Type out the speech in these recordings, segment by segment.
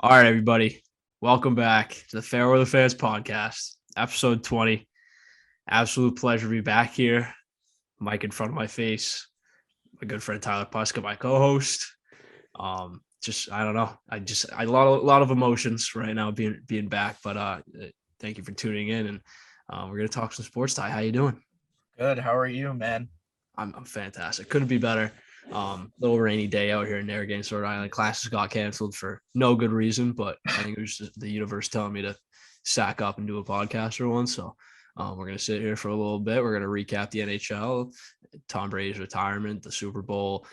All right, everybody. Welcome back to the Fairweather Fans Podcast, episode 20. Absolute pleasure to be back here. Mic in front of my face. My good friend Tyler Puska, my co-host. I don't know. A lot of emotions right now being back, but thank you for tuning in, and we're gonna talk some sports. Ty, how you doing? Good. How are you, man? I'm fantastic. Couldn't be better. Little rainy day out here in Narragansett Sword Island. Classes got canceled for no good reason, but I think it was just the universe telling me to sack up and do a podcast for once. So we're gonna sit here for a little bit. We're gonna recap the NHL, Tom Brady's retirement, the Super Bowl,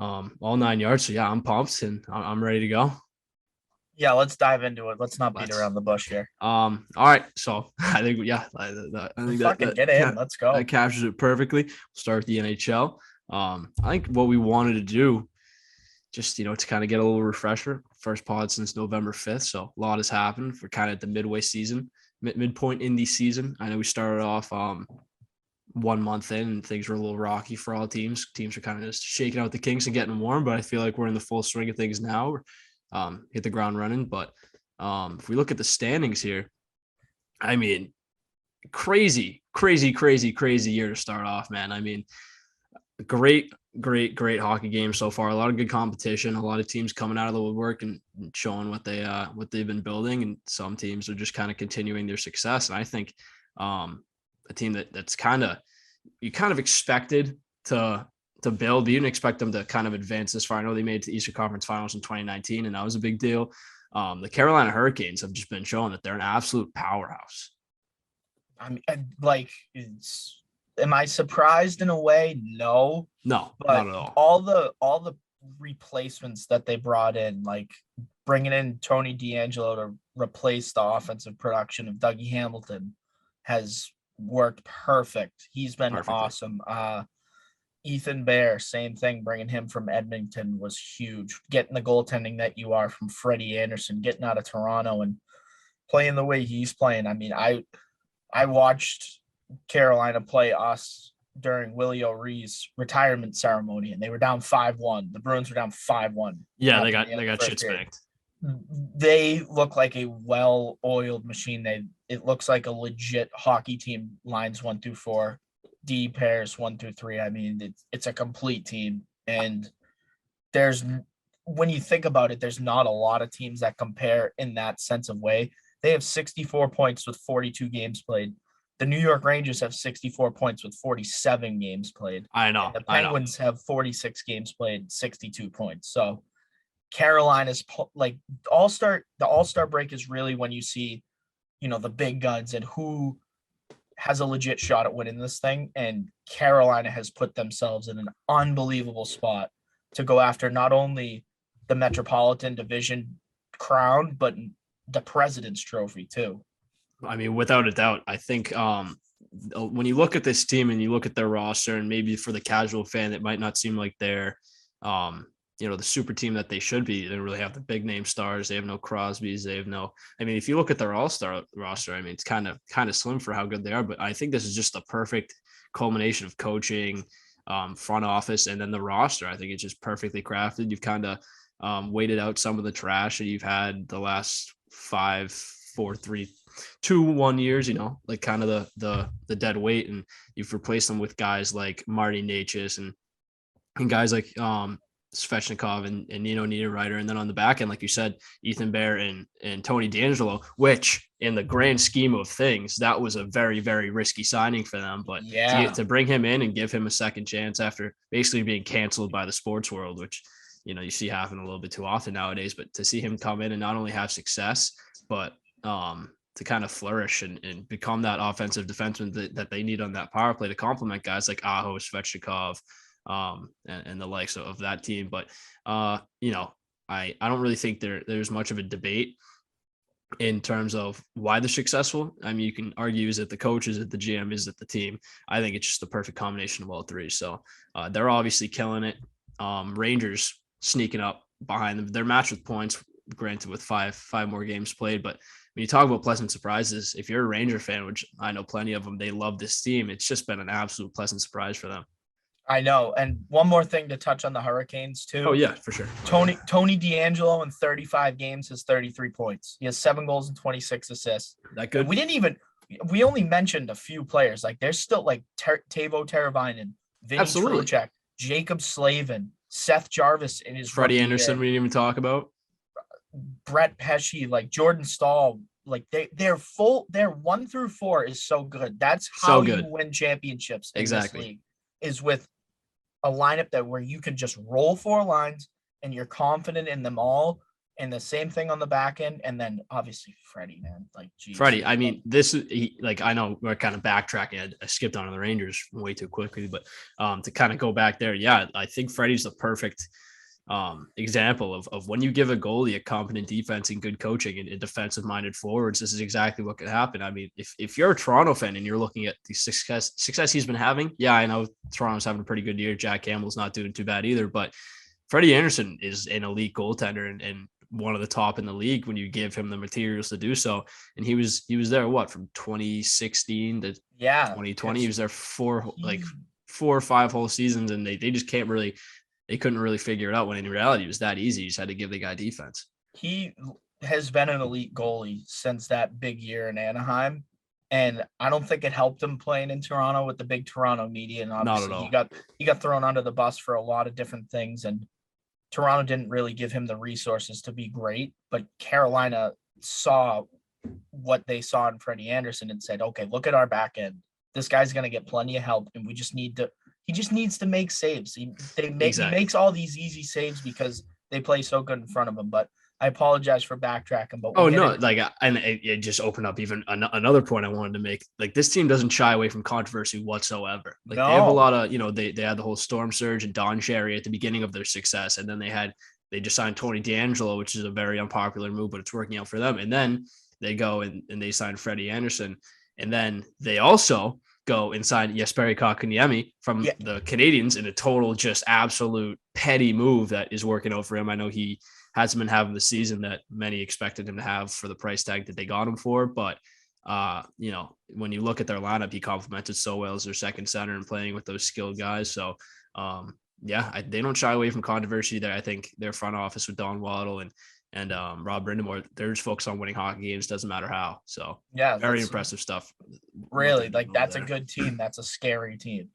all 9 yards. So yeah, I'm pumped and I'm ready to go. Yeah, let's dive into it. Let's not beat around the bush here. All right. So I think Get in. Let's go. That captures it perfectly. We'll start with the NHL. I think what we wanted to do, just to kind of get a little refresher. First pod since November 5th, so a lot has happened. We're kind of at the midpoint in the season. I know we started off 1 month in, and things were a little rocky for all teams. Teams are kind of just shaking out the kinks and getting warm, but I feel like we're in the full swing of things now. Hit the ground running. But if we look at the standings here, I mean, crazy year to start off, man. I mean, great hockey game so far. A lot of good competition. A lot of teams coming out of the woodwork and showing what they've been building, and some teams are just kind of continuing their success. And I think a team that's kind of expected to build, but you didn't expect them to kind of advance this far. I know they made it to Eastern Conference Finals in 2019, and that was a big deal. The Carolina Hurricanes have just been showing that they're an absolute powerhouse. I mean, am I surprised in a way? No, not at all. All the replacements that they brought in, like bringing in Tony DeAngelo to replace the offensive production of Dougie Hamilton, has worked perfect. He's been awesome. Ethan Bear, same thing. Bringing him from Edmonton was huge. Getting the goaltending that you are from Freddie Anderson, getting out of Toronto and playing the way he's playing. I mean, I watched Carolina play us during Willie O'Ree's retirement ceremony, and they were down 5-1. The Bruins were down 5-1. Yeah, they got shit spanked. They look like a well-oiled machine. It looks like a legit hockey team. Lines 1 through 4. D pairs 1 through 3. I mean, it's a complete team, and when you think about it, there's not a lot of teams that compare in that sense of way. They have 64 points with 42 games played. The New York Rangers have 64 points with 47 games played. I know. And the Penguins have 46 games played, 62 points. So Carolina's like the All-Star break is really when you see, the big guns and who has a legit shot at winning this thing, and Carolina has put themselves in an unbelievable spot to go after not only the Metropolitan Division crown, but the President's Trophy too. I mean, without a doubt, I think when you look at this team and you look at their roster, and maybe for the casual fan, it might not seem like they're the super team that they should be. They don't really have the big name stars. They have no Crosbys. They have no. I mean, if you look at their all-star roster, I mean, it's kind of slim for how good they are. But I think this is just the perfect culmination of coaching, front office, and then the roster. I think it's just perfectly crafted. You've kind of weighted out some of the trash that you've had the last 5, 4, 3, 2, 1 years. Like kind of the dead weight, and you've replaced them with guys like Marty Necas and guys like Svechnikov and Nino Niederreiter, and then on the back end, like you said, Ethan Bear and Tony DeAngelo, which in the grand scheme of things, that was a very, very risky signing for them. But to bring him in and give him a second chance after basically being canceled by the sports world, which you see happen a little bit too often nowadays, but to see him come in and not only have success, but to kind of flourish and become that offensive defenseman that they need on that power play to complement guys like Aho, Svechnikov, and the likes of that team. But I don't really think there's much of a debate in terms of why they're successful. I mean, you can argue, is it the coach, is it the GM, is it the team? I think it's just the perfect combination of all three. So they're obviously killing it. Rangers sneaking up behind them. They're matched with points, granted with five more games played. But when you talk about pleasant surprises, if you're a Ranger fan, which I know plenty of them, they love this team. It's just been an absolute pleasant surprise for them. I know. And one more thing to touch on the Hurricanes too. Oh yeah, for sure. Tony DeAngelo in 35 games has 33 points. He has 7 goals and 26 assists. That good? And we only mentioned a few players. Like there's still like Teuvo Teravainen, Vinny Trocheck, Jacob Slavin, Seth Jarvis in his Freddie Anderson. We didn't even talk about Brett Pesce, like Jordan Staal. Like they're full. Their 1 through 4 is so good. That's how you win championships in this league, is with a lineup where you can just roll 4 lines and you're confident in them all. And the same thing on the back end. And then obviously Freddie, man, like geez, Freddie. I mean, I know we're kind of backtracking. I skipped on the Rangers way too quickly, but to kind of go back there, yeah, I think Freddie's the perfect example of when you give a goalie a competent defense and good coaching and defensive minded forwards, this is exactly what could happen. I mean, if you're a Toronto fan and you're looking at the success he's been having, yeah, I know Toronto's having a pretty good year. Jack Campbell's not doing too bad either, but Freddie Anderson is an elite goaltender and one of the top in the league when you give him the materials to do so. And he was there from 2016 to 2020. He was there 4 or 5 whole seasons, and they just they couldn't really figure it out, when in reality it was that easy. You just had to give the guy defense. He has been an elite goalie since that big year in Anaheim. And I don't think it helped him playing in Toronto with the big Toronto media. And obviously not at all. He got thrown under the bus for a lot of different things. And Toronto didn't really give him the resources to be great, but Carolina saw what they saw in Freddie Anderson and said, okay, look at our back end. This guy's going to get plenty of help, and he just needs to make saves. He makes all these easy saves because they play so good in front of him. But I apologize for backtracking, but and it just opened up even another point I wanted to make. Like, this team doesn't shy away from controversy whatsoever. Like, they have a lot of, they had the whole Storm Surge and Don Cherry at the beginning of their success, and then they just signed Tony DeAngelo, which is a very unpopular move, but it's working out for them. And then they go and they sign Freddie Anderson, and then they also go and sign Jesperi Kotkaniemi from the Canadiens in a total, just absolute petty move that is working out for him. I know he hasn't been having the season that many expected him to have for the price tag that they got him for. But, when you look at their lineup, he complemented so well as their second center and playing with those skilled guys. So, they don't shy away from controversy there. I think their front office with Don Waddle and Rob Brindamore, they're just focused on winning hockey games. Doesn't matter how. So, very impressive stuff. Really, that's a good team. That's a scary team.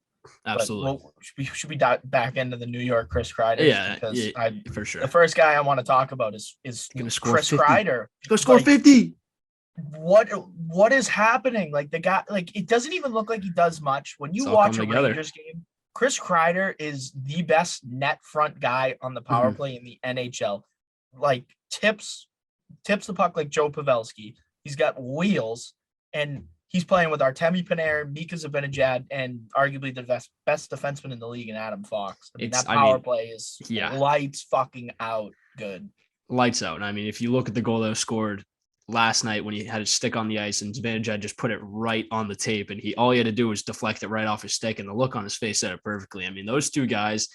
Absolutely. Should we dive back into the New York Chris Kreider? Yeah, for sure. The first guy I want to talk about is Chris Kreider. Go score 50. What is happening? Like, the guy, it doesn't even look like he does much. When you watch a Rangers game, Chris Kreider is the best net front guy on the power play in the NHL. Like, tips the puck like Joe Pavelski. He's got wheels, and he's playing with Artemi Panarin, Mika Zibanejad, and arguably the best defenseman in the league in Adam Fox. That power play is lights fucking out good. Lights out. And I mean, if you look at the goal that was scored last night when he had his stick on the ice and Zibanejad just put it right on the tape, and all he had to do was deflect it right off his stick, and the look on his face said it perfectly. I mean, those two guys,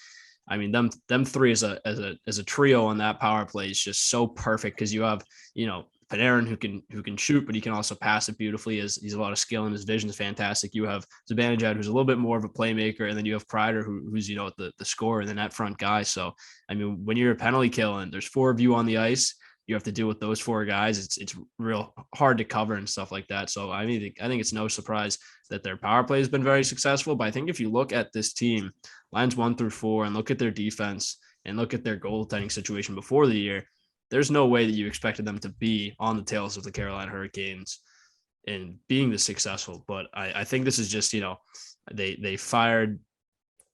them three as a trio on that power play is just so perfect, because you have, Panarin who can shoot, but he can also pass it beautifully. He's a lot of skill, and his vision is fantastic. You have Zibanejad, who's a little bit more of a playmaker, and then you have Kreider, who's the scorer and the net front guy. So, I mean, when you're a penalty kill and there's 4 of you on the ice, you have to deal with those 4 guys. It's real hard to cover and stuff like that. So, I think it's no surprise that their power play has been very successful. But I think if you look at this team, lines 1 through 4, and look at their defense and look at their goaltending situation before the year, there's no way that you expected them to be on the tails of the Carolina Hurricanes and being this successful. But I think this is just, they fired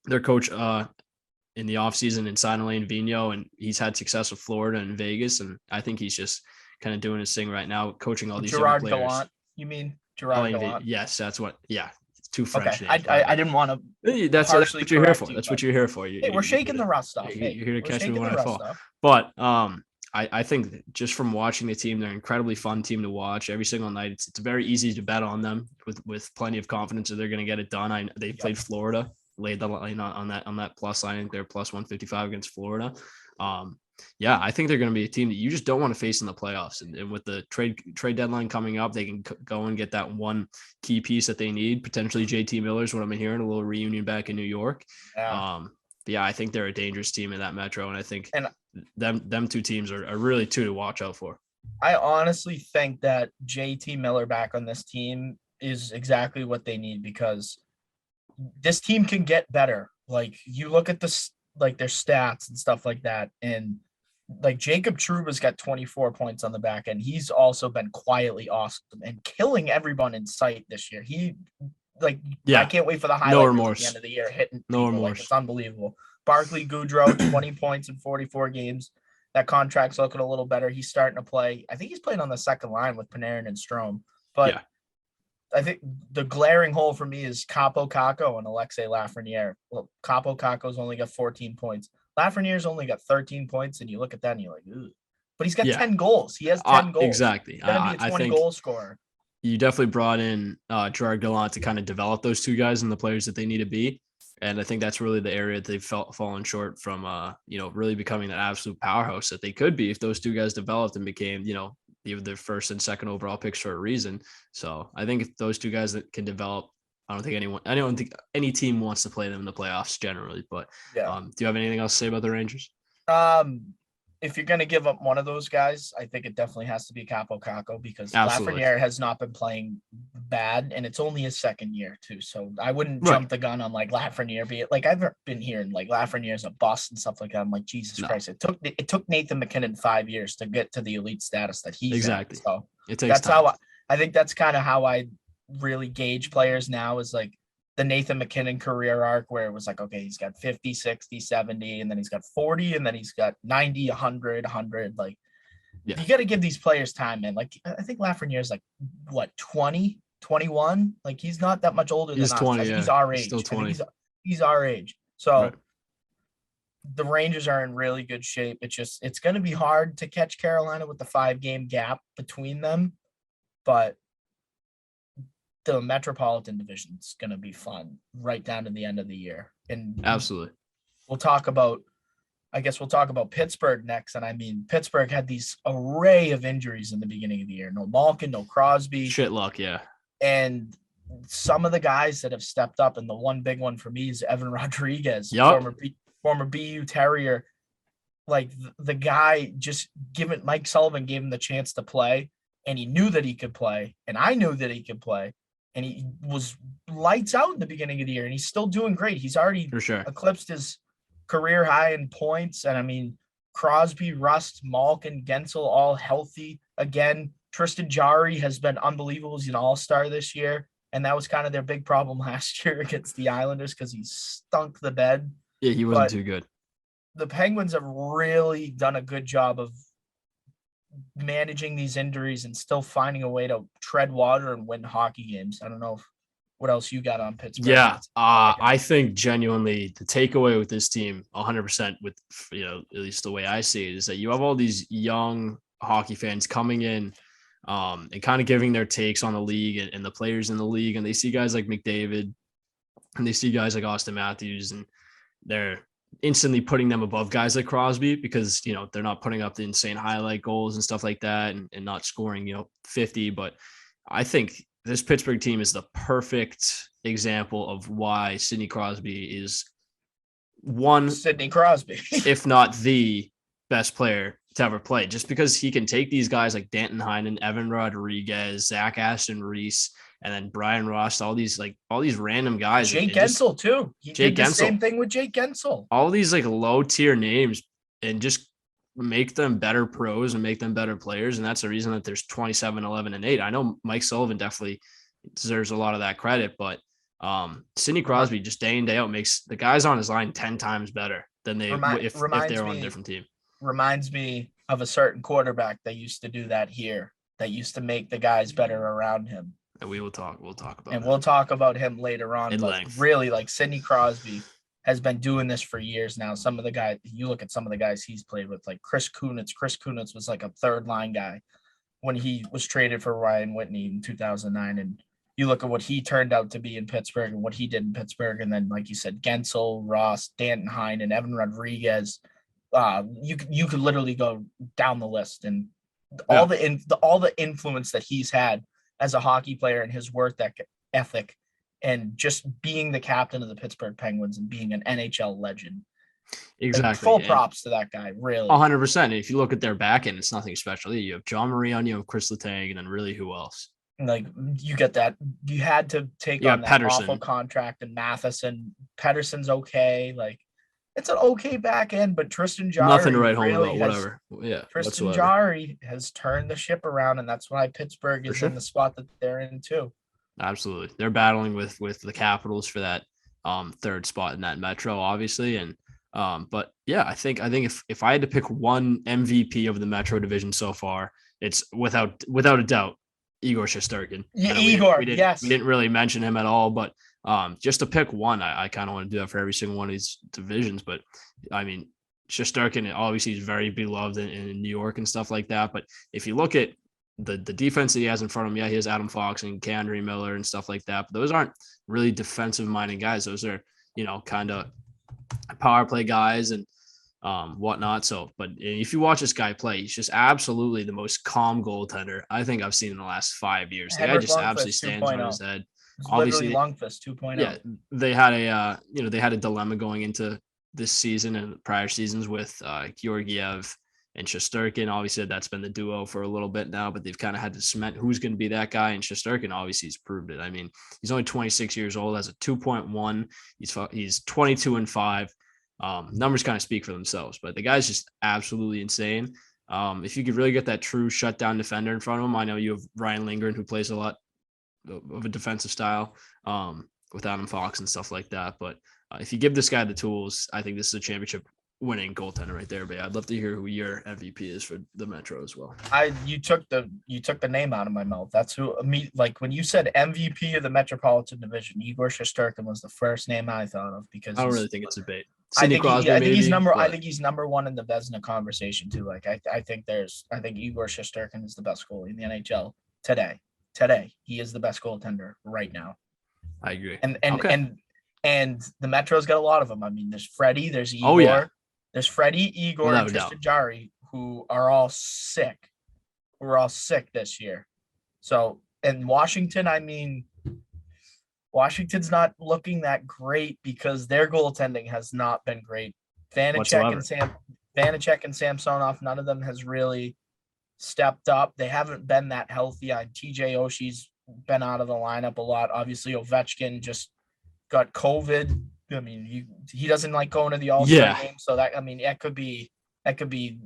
their coach in the offseason and signed Alain Vigneault, and he's had success with Florida and Vegas. And I think he's just kind of doing his thing right now, coaching all these Gerard young players. Gallant, you mean Gerard Gallant? Yes, that's what. Yeah, it's too French. Okay. I didn't want to. That's what you're here for. That's what you're here for. We're shaking the rust off. You're here to catch me when I fall. But I think just from watching the team, they're an incredibly fun team to watch every single night. It's very easy to bet on them with plenty of confidence that they're going to get it done. They played Florida, laid the line on that plus line. They're plus 155 against Florida. Yeah, I think they're going to be a team that you just don't want to face in the playoffs. And with the trade deadline coming up, they can go and get that one key piece that they need. Potentially JT Miller's what I'm hearing, a little reunion back in New York. Yeah. Yeah, I think they're a dangerous team in that Metro, and I think And them two teams are really two to watch out for. I honestly think that JT Miller back on this team is exactly what they need, because this team can get better. Like, you look at this, like their stats and stuff like that, and like Jacob Trouba's got 24 points on the back end. He's also been quietly awesome and killing everyone in sight this year. I can't wait for the highlight at the end of the year hitting people. Like, it's unbelievable. Barclay Goodrow, 20 points in 44 games. That contract's looking a little better. He's starting to play. I think he's playing on the second line with Panarin and Strome. But I think the glaring hole for me is Capo Caco and Alexei Lafreniere. Well, Capo Caco's only got 14 points. Lafreniere's only got 13 points, and you look at that and you're like, ooh. But he's got 10 goals. He has 10 goals. Exactly. He's going to be a 20-goal scorer. You definitely brought in Gerard Gallant to kind of develop those two guys and the players that they need to be. And I think that's really the area that they've fallen short from, really becoming that absolute powerhouse that they could be if those two guys developed and became, their first and second overall picks for a reason. So I think if those two guys that can develop, I don't think any team wants to play them in the playoffs generally. But do you have anything else to say about the Rangers? If you're going to give up one of those guys, I think it definitely has to be Capo Caco, because Lafreniere has not been playing bad, and it's only his second year too. So I wouldn't jump the gun on like Lafreniere. I've been hearing like Lafreniere's a bust and stuff like that. I'm like, Jesus Christ! It took Nathan McKinnon 5 years to get to the elite status that he's exactly. At. So it takes time. How I think that's kind of how I really gauge players now, is like the Nathan McKinnon career arc, where it was like, okay, he's got 50, 60, 70, and then he's got 40, and then he's got 90, 100. Like, you got to give these players time, man. Like, I think Lafreniere's like, what, 20, 21? Like, he's not that much older than us. 20, He's our age. Still 20. He's our age. So the Rangers are in really good shape. It's going to be hard to catch Carolina with the 5-game gap between them, but the Metropolitan Division is going to be fun right down to the end of the year. And absolutely, we'll talk about Pittsburgh next. And I mean, Pittsburgh had these array of injuries in the beginning of the year. No Malkin, no Crosby. Shit luck, yeah. And some of the guys that have stepped up, and the one big one for me is Evan Rodriguez, former BU Terrier. Like, the guy Mike Sullivan gave him the chance to play, and he knew that he could play, and I knew that he could play. And he was lights out in the beginning of the year, and he's still doing great. He's already eclipsed his career high in points. And I mean, Crosby, Rust, Malkin, Gensel, all healthy again. Tristan Jarry has been unbelievable. He's an all-star this year. And that was kind of their big problem last year against the Islanders, because he stunk the bed. Yeah, he wasn't too good. The Penguins have really done a good job of managing these injuries and still finding a way to tread water and win hockey games. I don't know what else you got on Pittsburgh. Yeah, I think genuinely the takeaway with this team 100% with, at least the way I see it, is that you have all these young hockey fans coming in and kind of giving their takes on the league and the players in the league. And they see guys like McDavid and they see guys like Austin Matthews, and they're instantly putting them above guys like Crosby, because they're not putting up the insane highlight goals and stuff like that, and not scoring 50. But I think this Pittsburgh team is the perfect example of why Sidney Crosby is if not the best player to ever play, just because he can take these guys like Danton Heinen, Evan Rodriguez, Zach Aston Reese, and then Brian Ross, all these random guys. Jake Gensel too. He did the same thing with Jake Gensel. All these like low tier names, and just make them better pros and make them better players. And that's the reason that there's 27, 11, and 8. I know Mike Sullivan definitely deserves a lot of that credit, but Sidney Crosby just day in, day out makes the guys on his line 10 times better than they if they're on a different team. Reminds me of a certain quarterback that used to do that here, that used to make the guys better around him. And we'll talk about we'll talk about him later on. In but length. Really, like, Sidney Crosby has been doing this for years now. Some of the guys, you look at some of the guys he's played with, like Chris Kunitz. Chris Kunitz was like a third line guy when he was traded for Ryan Whitney in 2009. And you look at what he turned out to be in Pittsburgh and what he did in Pittsburgh. And then, like you said, Gensel, Ross, Danton Heinen, and Evan Rodriguez. You could literally go down the list, and Yeah, all the influence that he's had as a hockey player and his work ethic, and just being the captain of the Pittsburgh Penguins and being an NHL legend. Like, exactly. full And props to that guy, really. 100%. If you look at their back end, it's nothing special. You have John Marion, you have Chris Letang, and then really who else? Like, you get that. You had to take You on have that awful Pedersen. contract, and Matheson. Pedersen's okay. Like, it's an okay back end, but Nothing to write home about, whatever. Yeah, Tristan whatsoever. Jarry has turned the ship around, and that's why Pittsburgh For is sure. in the spot that they're in too. Absolutely. They're battling with the Capitals for that third spot in that Metro, obviously. And but yeah, I think if I had to pick one MVP of the Metro division so far, it's without a doubt Igor Shesterkin. Yeah, I know Igor, we didn't really mention him at all, but just to pick one, I kind of want to do that for every single one of these divisions. But I mean, Shesterkin obviously is very beloved in New York and stuff like that. But if you look at the defense that he has in front of him, yeah, he has Adam Fox and Kandry Miller and stuff like that. But those aren't really defensive minded guys. Those are, kind of power play guys and whatnot. So, but if you watch this guy play, he's just absolutely the most calm goaltender I think I've seen in the last 5 years. The guy just absolutely stands on his head. It's literally Obviously, Lundqvist 2.0. yeah, they had they had a dilemma going into this season and prior seasons with Georgiev and Shesterkin. Obviously, that's been the duo for a little bit now, but they've kind of had to cement who's going to be that guy. And Shesterkin obviously has proved it. I mean, he's only 26 years old, has a 2.1. He's 22-5. Numbers kind of speak for themselves, but the guy's just absolutely insane. If you could really get that true shutdown defender in front of him, I know you have Ryan Lindgren, who plays a lot of a defensive style with Adam Fox and stuff like that. But if you give this guy the tools, I think this is a championship winning goaltender right there. But yeah, I'd love to hear who your MVP is for the Metro as well. You took the name out of my mouth. That's who like when you said MVP of the Metropolitan Division, Igor Shesterkin was the first name I thought of, because I don't really think it's a debate. I think he's number one in the Vezina conversation too. Like, I think Igor Shesterkin is the best goalie in the NHL today. Today, he is the best goaltender right now. I agree. And the Metro's got a lot of them. I mean, there's Freddie, there's Igor, there's Freddie, Igor, and Tristan Jarry, who are all sick. We're all sick this year. So, in Washington, I mean, Washington's not looking that great because their goaltending has not been great. Vanacek and Samsonov, none of them has really stepped up. They haven't been that healthy. TJ Oshie's been out of the lineup a lot. Obviously, Ovechkin just got COVID. I mean, he doesn't like going to the All-Star game, so that could be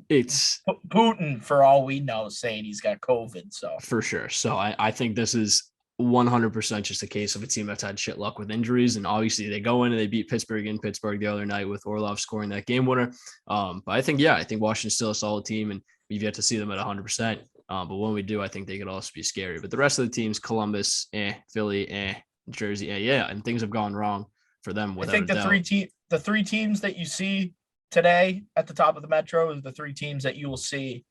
it's Putin for all we know, saying he's got COVID. So for sure. So I think this is 100% just a case of a team that's had shit luck with injuries, and obviously they go in and they beat Pittsburgh in Pittsburgh the other night with Orlov scoring that game winner. But I think Washington's still a solid team, and we've yet to see them at 100%. But when we do, I think they could also be scary. But the rest of the teams, Columbus, Philly, Jersey, and things have gone wrong for them. I think the three teams that you see today at the top of the Metro is the three teams that you will see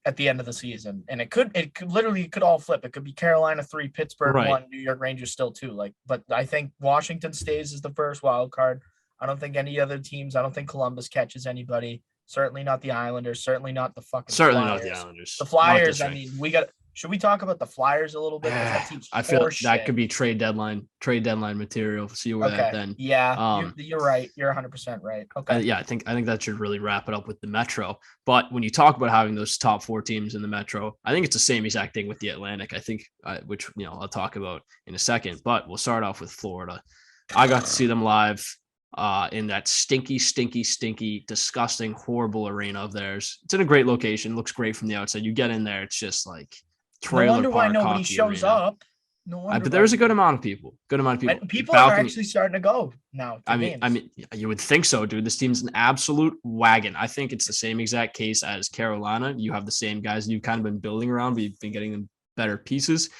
at the end of the season, and it could literally all flip. It could be Carolina 3, Pittsburgh 1, New York Rangers still 2. But I think Washington stays as the first wild card. I don't think any other teams. I don't think Columbus catches anybody. Certainly not the Islanders. Certainly not the fucking. Certainly Flyers. not the Islanders. The Flyers. I mean, should we talk about the Flyers a little bit? I feel that could be trade deadline material. See where that then. Yeah, you're right. You're 100% right. Okay. I think that should really wrap it up with the Metro. But when you talk about having those top 4 teams in the Metro, I think it's the same exact thing with the Atlantic. I think, which I'll talk about in a second. But we'll start off with Florida. I got to see them live in that stinky, disgusting, horrible arena of theirs. It's in a great location. Looks great from the outside. You get in there, it's just like trailer no wonder park. Why nobody shows arena. Up. No wonder. But there's a good amount of people. People are actually starting to go now. I mean, you would think so, dude. This team's an absolute wagon. I think it's the same exact case as Carolina. You have the same guys you've kind of been building around, but you've been getting them better pieces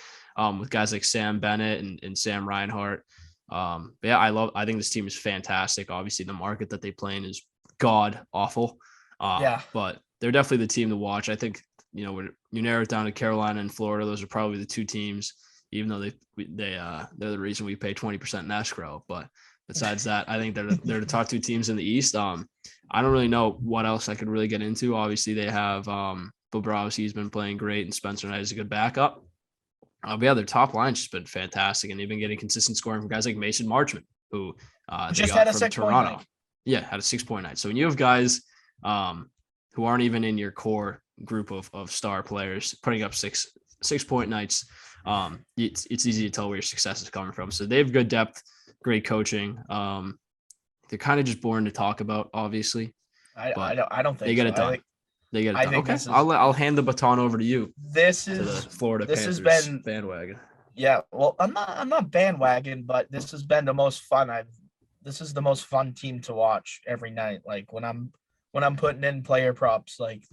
with guys like Sam Bennett and Sam Reinhart. But yeah, I think this team is fantastic. Obviously, the market that they play in is god awful. But they're definitely the team to watch. I think, when you narrow it down to Carolina and Florida, those are probably the two teams, even though they're the reason we pay 20% in escrow. But Besides that, I think they're the top two teams in the East. I don't really know what else I could really get into. Obviously, they have Bobrovsky's been playing great, and Spencer Knight is a good backup. But yeah, their top line's just been fantastic, and they've been getting consistent scoring from guys like Mason Marchment, who they just got had a from 6 point Toronto. night. Yeah, had a 6 point night. So when you have guys who aren't even in your core group of star players putting up 6 point nights, it's easy to tell where your success is coming from. So they have good depth, great coaching. They're kind of just boring to talk about, obviously. I don't think they get so. it done. They get it done. Okay, I'll I'll hand the baton over to you. This is to the Florida this Panthers has been bandwagon. Yeah, well, I'm not bandwagon, but this has been the most fun this is the most fun team to watch every night. Like when I'm putting in player props, like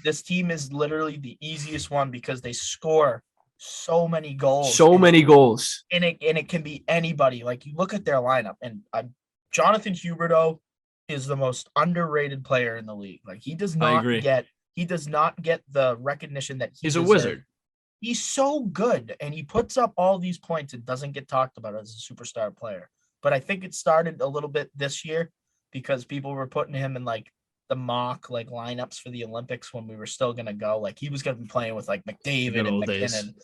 this team is literally the easiest one because they score so many goals. And it can be anybody. Like you look at their lineup, and Jonathan Huberdeau is the most underrated player in the league. Like he does not get the recognition that he's deserves. A wizard. He's so good, and he puts up all these points and doesn't get talked about as a superstar player. But I think it started a little bit this year because people were putting him in like the mock like lineups for the Olympics when we were still gonna go. Like he was gonna be playing with like McDavid and McKinnon.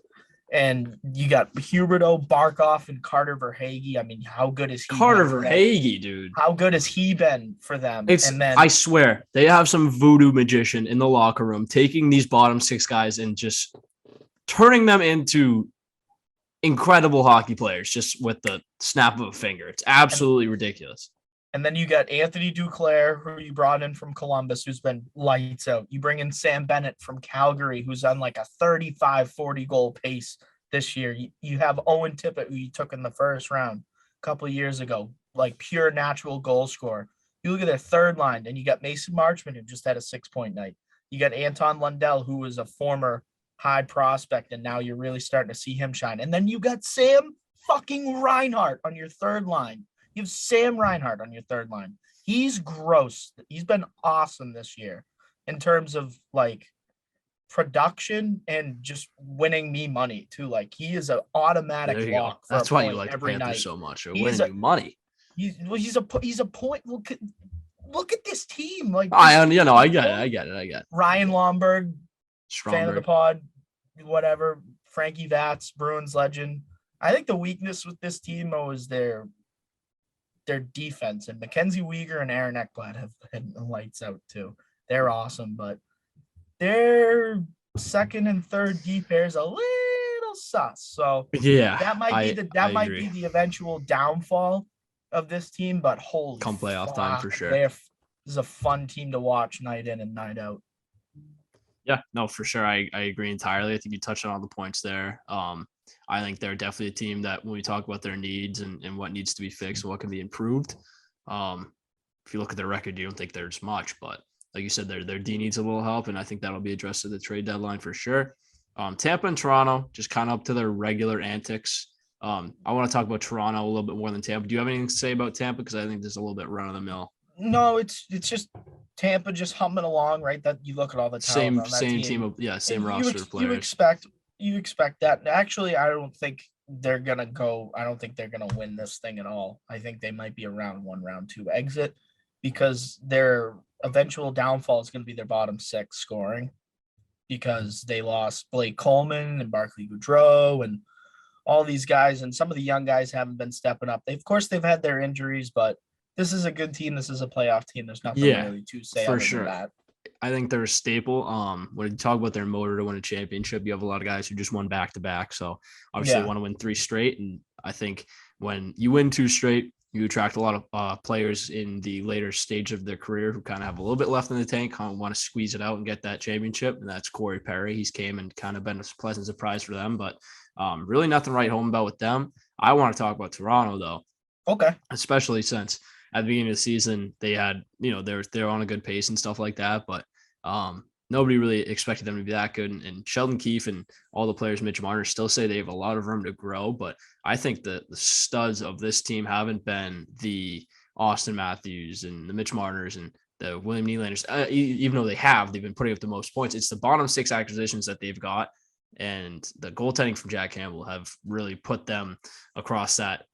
And you got Huberdeau, Barkov, and Carter Verhaeghe. I mean, how good is he? Carter Verhaeghe, dude. How good has he been for them? I swear, they have some voodoo magician in the locker room taking these bottom six guys and just turning them into incredible hockey players just with the snap of a finger. It's absolutely ridiculous. And then you got Anthony Duclair, who you brought in from Columbus, who's been lights out. You bring in Sam Bennett from Calgary, who's on like a 35-40 goal pace this year. You have Owen Tippett, who you took in the first round a couple of years ago, like pure natural goal scorer. You look at their third line, and you got Mason Marchment, who just had a 6-point night. You got Anton Lundell, who was a former high prospect, and now you're really starting to see him shine. And then you got Sam fucking Reinhart on your third line. You have Sam Reinhart on your third line. He's gross. He's been awesome this year in terms of like production and just winning me money too. Like he is an automatic lock. That's why you like the Panthers night. So much. They're winning you money. He's a point. Look at this team. Like I get it. Ryan Lomberg, fan of the pod, whatever. Frankie Vatz, Bruins legend. I think the weakness with this team is their defense, and Mackenzie Weegar and Aaron Ekblad have been lights out too. They're awesome, but their second and third D pairs a little sus. So yeah, that might be the eventual downfall of this team. But holy, come playoff time for sure. This is a fun team to watch night in and night out. Yeah, no, for sure. I agree entirely. I think you touched on all the points there. I think they're definitely a team that when we talk about their needs and what needs to be fixed and what can be improved, if you look at their record, you don't think there's much, but like you said, their D needs a little help, and I think that'll be addressed at the trade deadline for sure. Tampa and Toronto, just kind of up to their regular antics. I want to talk about Toronto a little bit more than Tampa. Do you have anything to say about Tampa? Because I think there's a little bit run of the mill. No, it's just Tampa just humming along, right? That you look at all the same team of same roster of players. You expect that. Actually, I don't think they're gonna win this thing at all. I think they might be a round 1, round 2 exit because their eventual downfall is gonna be their bottom 6 scoring because they lost Blake Coleman and Barclay Goodrow and all these guys, and some of the young guys haven't been stepping up. Of course, they've had their injuries, but this is a good team. This is a playoff team. There's nothing really to say for other sure. than that. I think they're a staple. When you talk about their motor to win a championship, you have a lot of guys who just won back-to-back. So obviously they want to win 3 straight. And I think when you win 2 straight, you attract a lot of players in the later stage of their career who kind of have a little bit left in the tank, kind of want to squeeze it out and get that championship. And that's Corey Perry. He's came and kind of been a pleasant surprise for them, but really nothing to write home about with them. I want to talk about Toronto though. Okay. Especially since at the beginning of the season, they had, they're on a good pace and stuff like that, but nobody really expected them to be that good. And Sheldon Keefe and all the players, Mitch Marner, still say they have a lot of room to grow. But I think the studs of this team haven't been the Austin Matthews and the Mitch Marners and the William Nylanders. Even though they've been putting up the most points, it's the bottom 6 acquisitions that they've got and the goaltending from Jack Campbell have really put them across that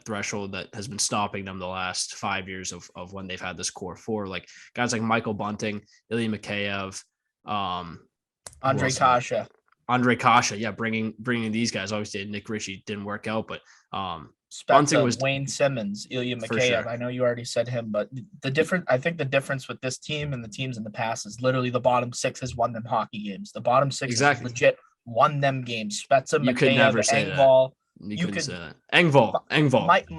threshold that has been stopping them the last 5 years of when they've had this core four, like guys like Michael Bunting, Ilya Mikheyev, Andre Kasha. Yeah, bringing these guys. Obviously, Nick Ritchie didn't work out, but Bunting was Wayne Simmons, Ilya Mikheyev. Sure. I know you already said him, but I think the difference with this team and the teams in the past is literally the bottom six has won them hockey games. The bottom six has legit won them games. Spezza, you could never say Engvall. You couldn't say that. Engvall,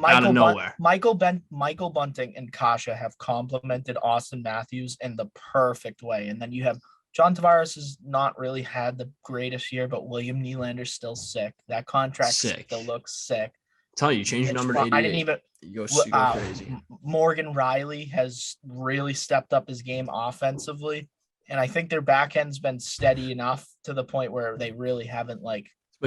out of nowhere. Michael Bunting and Kasha have complemented Austin Matthews in the perfect way. And then you have John Tavares has not really had the greatest year, but William Nylander's still sick. That contract still looks sick. I'm telling you, change your number to 88. I didn't even. You go crazy. Morgan Riley has really stepped up his game offensively, and I think their backend's been steady enough to the point where they really haven't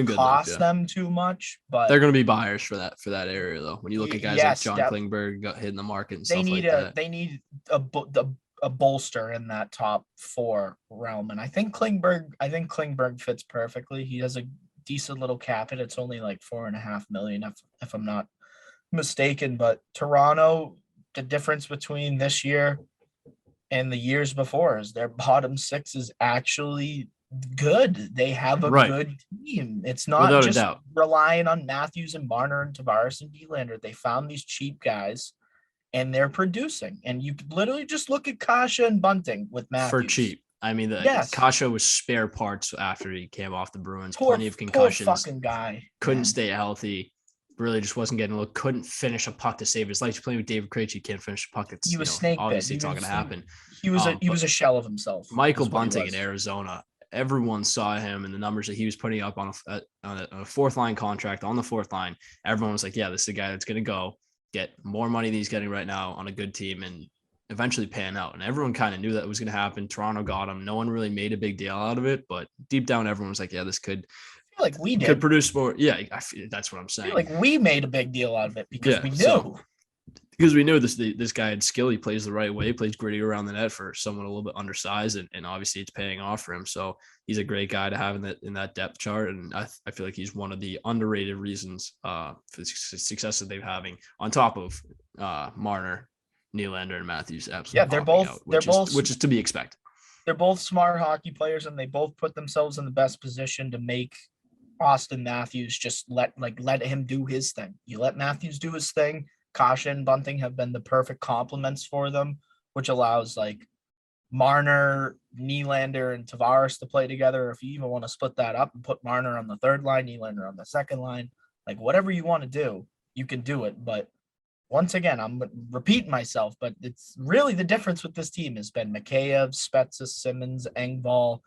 cost them too much. But they're going to be buyers for that area though. When you look at guys like John Klingberg got hit in the market and stuff like that, they need a bolster in that top four realm, and I think Klingberg fits perfectly. He has a decent little cap hit. It's only like $4.5 million if I'm not mistaken. But Toronto, the difference between this year and the years before is their bottom six is actually good. They have a good team. It's not without just relying on Matthews and Marner and Tavares and Nylander. They found these cheap guys and they're producing. And you could literally just look at Kasha and Bunting with Matthews. For cheap. I mean, Kasha was spare parts after he came off the Bruins. Plenty of concussions. Poor fucking guy. Couldn't stay healthy. Really just wasn't getting a look. Couldn't finish a puck to save his life. He's playing with David Krejci. He can't finish a puck. He was snake bit. Obviously, it's not going to happen. He was a shell of himself. Michael Bunting in Arizona. Everyone saw him and the numbers that he was putting up on a fourth line contract on the fourth line. Everyone was like, yeah, this is the guy that's going to go get more money than he's getting right now on a good team and eventually pan out. And everyone kind of knew that was going to happen. Toronto got him. No one really made a big deal out of it, but deep down, everyone was like, yeah, this could produce more. Yeah, that's what I'm saying. I feel like we made a big deal out of it because we knew. Because we knew this guy had skill. He plays the right way, plays gritty around the net for someone a little bit undersized, and obviously it's paying off for him. So he's a great guy to have in that depth chart, and I feel like he's one of the underrated reasons for the success that they're having on top of Marner, Nylander, and Matthews. Absolutely, which is to be expected. They're both smart hockey players, and they both put themselves in the best position to make Austin Matthews just let him do his thing. You let Matthews do his thing. Kasha and Bunting have been the perfect complements for them, which allows Marner, Nylander, and Tavares to play together. If you even want to split that up and put Marner on the third line, Nylander on the second line, whatever you want to do, you can do it. But once again, I'm repeating myself, but it's really the difference with this team has been Mikheyev, Spezza, Simmons, Engvall.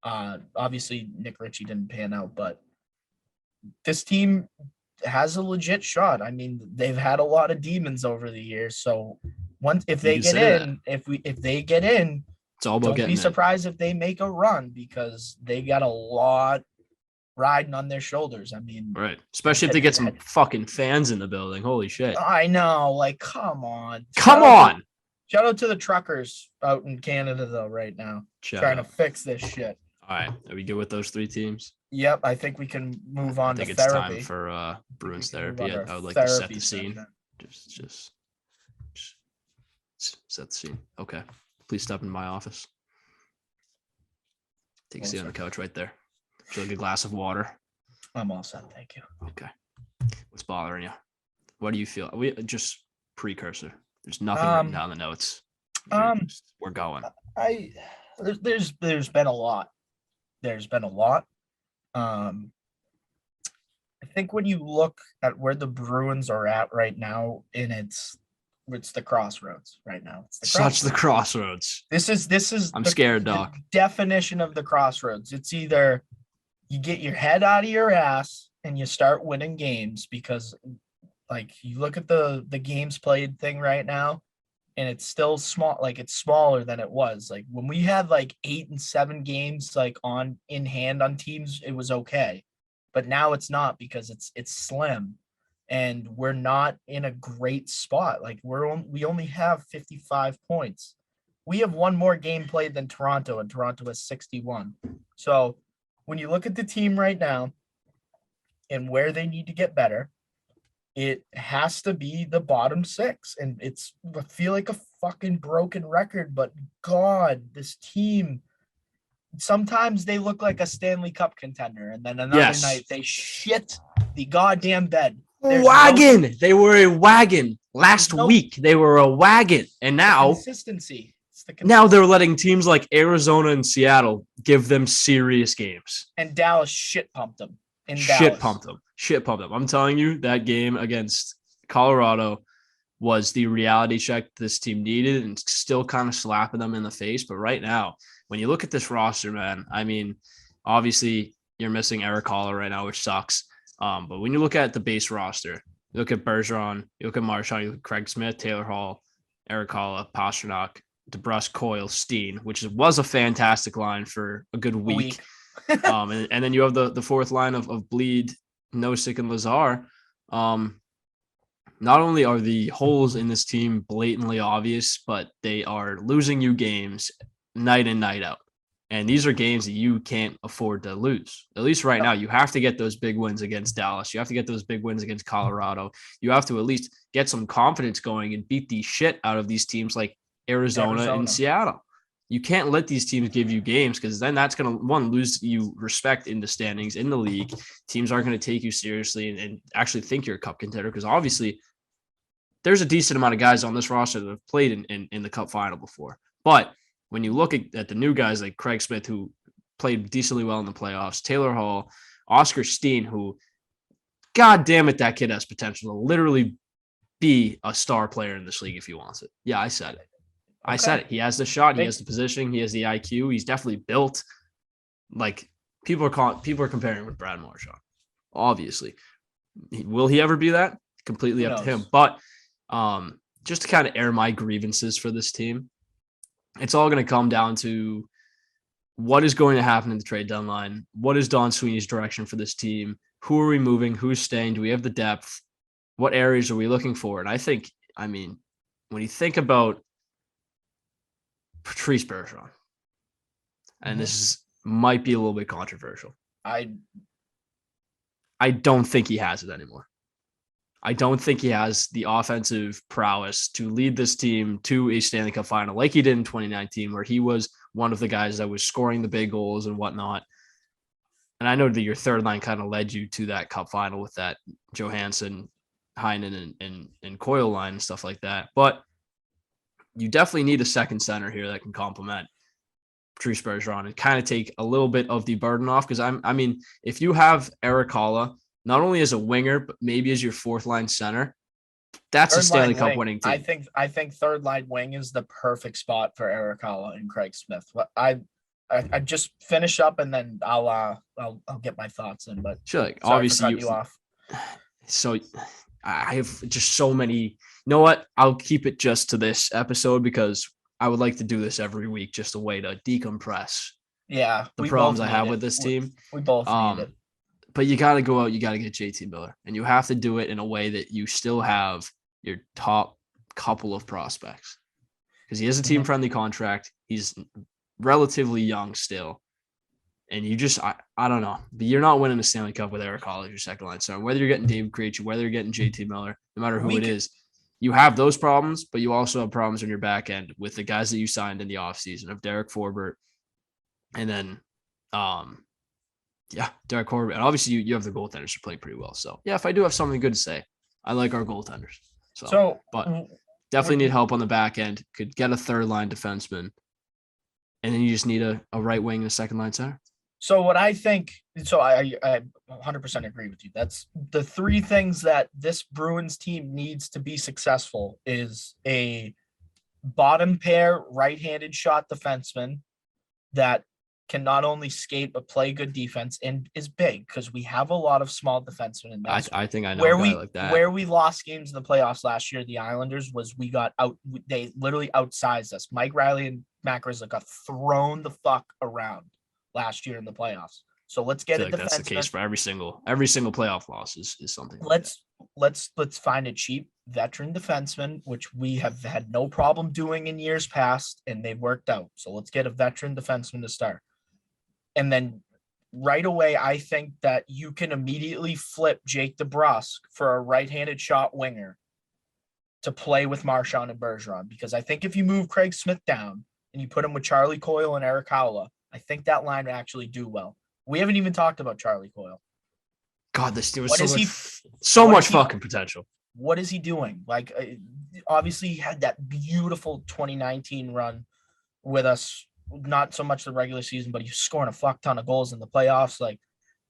Obviously, Nick Ritchie didn't pan out, but this team has a legit shot. I mean, they've had a lot of demons over the years. So if they get in, it's all about don't be surprised if they make a run because they got a lot riding on their shoulders. I mean, right. Especially if they get some fucking fans in the building. Holy shit. I know. Come on. Shout out to the truckers out in Canada though, right now. Trying to fix this shit. All right. Are we good with those three teams? Yep, I think we can move on to therapy. I think it's time for Bruins therapy. I would like to set the scene. Just set the scene. Okay. Please step in my office. Take a seat on the couch right there. Would you like a glass of water? I'm all set. Thank you. Okay. What's bothering you? What do you feel? Just precursor. There's nothing written down the notes. We're going. There's been a lot. I think when you look at where the Bruins are at right now, and it's the crossroads right now. Such the crossroads. This is. I'm scared, Doc. The definition of the crossroads. It's either you get your head out of your ass and you start winning games because, you look at the games played thing right now, and it's still small. It's smaller than it was. When we had 8 and 7 games in hand on teams, it was okay. But now it's not because it's slim and we're not in a great spot. We only have 55 points. We have one more game played than Toronto, and Toronto has 61. So when you look at the team right now and where they need to get better, it has to be the bottom six. And I feel like a fucking broken record, but God, this team, sometimes they look like a Stanley Cup contender. And then another night they shit the goddamn bed. They were a wagon last week. They were a wagon. And now consistency. Now they're letting teams like Arizona and Seattle give them serious games. And Dallas shit pumped them. Shit pumped them. I'm telling you, that game against Colorado was the reality check this team needed, and still kind of slapping them in the face. But right now, when you look at this roster, man, I mean, obviously you're missing Eric Haller right now, which sucks. But when you look at the base roster, you look at Bergeron, you look at Marchand, you look at Craig Smith, Taylor Hall, Eric Haller, Pastrnak, DeBrusk, Coyle, Steen, which was a fantastic line for a good week. And then you have the fourth line of Bleed, Nosek, and Lazar. Not only are the holes in this team blatantly obvious, but they are losing you games night in, night out. And these are games that you can't afford to lose. At least right now, you have to get those big wins against Dallas. You have to get those big wins against Colorado. You have to at least get some confidence going and beat the shit out of these teams like Arizona. And Seattle. You can't let these teams give you games, because then that's going to, lose you respect in the standings in the league. Teams aren't going to take you seriously and actually think you're a cup contender, because obviously there's a decent amount of guys on this roster that have played in the cup final before. But when you look at the new guys like Craig Smith, who played decently well in the playoffs, Taylor Hall, Oscar Steen, who, God damn it, that kid has potential to literally be a star player in this league if he wants it. Yeah, I said it. Okay. I said it. He has the shot. He has the positioning. He has the IQ. He's definitely built. Like, people are comparing him with Brad Marchand. Obviously, will he ever be that? Completely up to him. But just to kind of air my grievances for this team, it's all going to come down to what is going to happen in the trade deadline. What is Don Sweeney's direction for this team? Who are we moving? Who's staying? Do we have the depth? What areas are we looking for? And I think, I mean, when you think about Patrice Bergeron, and this might be a little bit controversial, I don't think he has it anymore. I don't think he has the offensive prowess to lead this team to a Stanley Cup final like he did in 2019, where he was one of the guys that was scoring the big goals and whatnot. And I know that your third line kind of led you to that cup final with that Johansson, Heinen, and Coyle line and stuff like that. But you definitely need a second center here that can complement Patrice Bergeron and kind of take a little bit of the burden off. Because I mean, if you have Eric Haller, not only as a winger, but maybe as your fourth line center, that's third a Stanley Cup wing. winning team. I think third line wing is the perfect spot for Eric Haller and Craig Smith. I just finish up and then I'll get my thoughts in. But sure, like, obviously you off. So I have just so many. You know what? I'll keep it just to this episode, because I would like to do this every week, just a way to decompress. Yeah, the problems I have with this team. We both need it. But you got to go out. You got to get JT Miller, and you have to do it in a way that you still have your top couple of prospects, because he has a team-friendly contract. He's relatively young still, and you just I don't know. But you're not winning a Stanley Cup with Eric Haller as your second line. So whether you're getting David Krejci, whether you're getting JT Miller, no matter who it is, you have those problems. But you also have problems on your back end with the guys that you signed in the offseason of Derek Forbort, and then Derek Corbett. And obviously you have the goaltenders who play pretty well. So yeah, if I do have something good to say, I like our goaltenders. So but definitely need help on the back end. Could get a third line defenseman, and then you just need a right wing and a second line center. So what I think, I 100% agree with you. That's the three things that this Bruins team needs to be successful: is a bottom pair right-handed shot defenseman that can not only skate but play good defense and is big, because we have a lot of small defensemen in that. I think I know a guy like that. Where we lost games in the playoffs last year, the Islanders, was we got out. They literally outsized us. Mike Riley and Matt Grizzly got thrown the fuck around last year in the playoffs. So let's get a defenseman. That's the case for every single playoff loss is something. Let's find a cheap veteran defenseman, which we have had no problem doing in years past, and they've worked out. So let's get a veteran defenseman to start. And then right away, I think that you can immediately flip Jake DeBrusk for a right-handed shot winger to play with Marchand and Bergeron, because I think if you move Craig Smith down and you put him with Charlie Coyle and Eric Howla, I think that line would actually do well. We haven't even talked about Charlie Coyle. God, this team was so much fucking potential. What is he doing? Like, obviously, he had that beautiful 2019 run with us. Not so much the regular season, but he's scoring a fuck ton of goals in the playoffs. Like,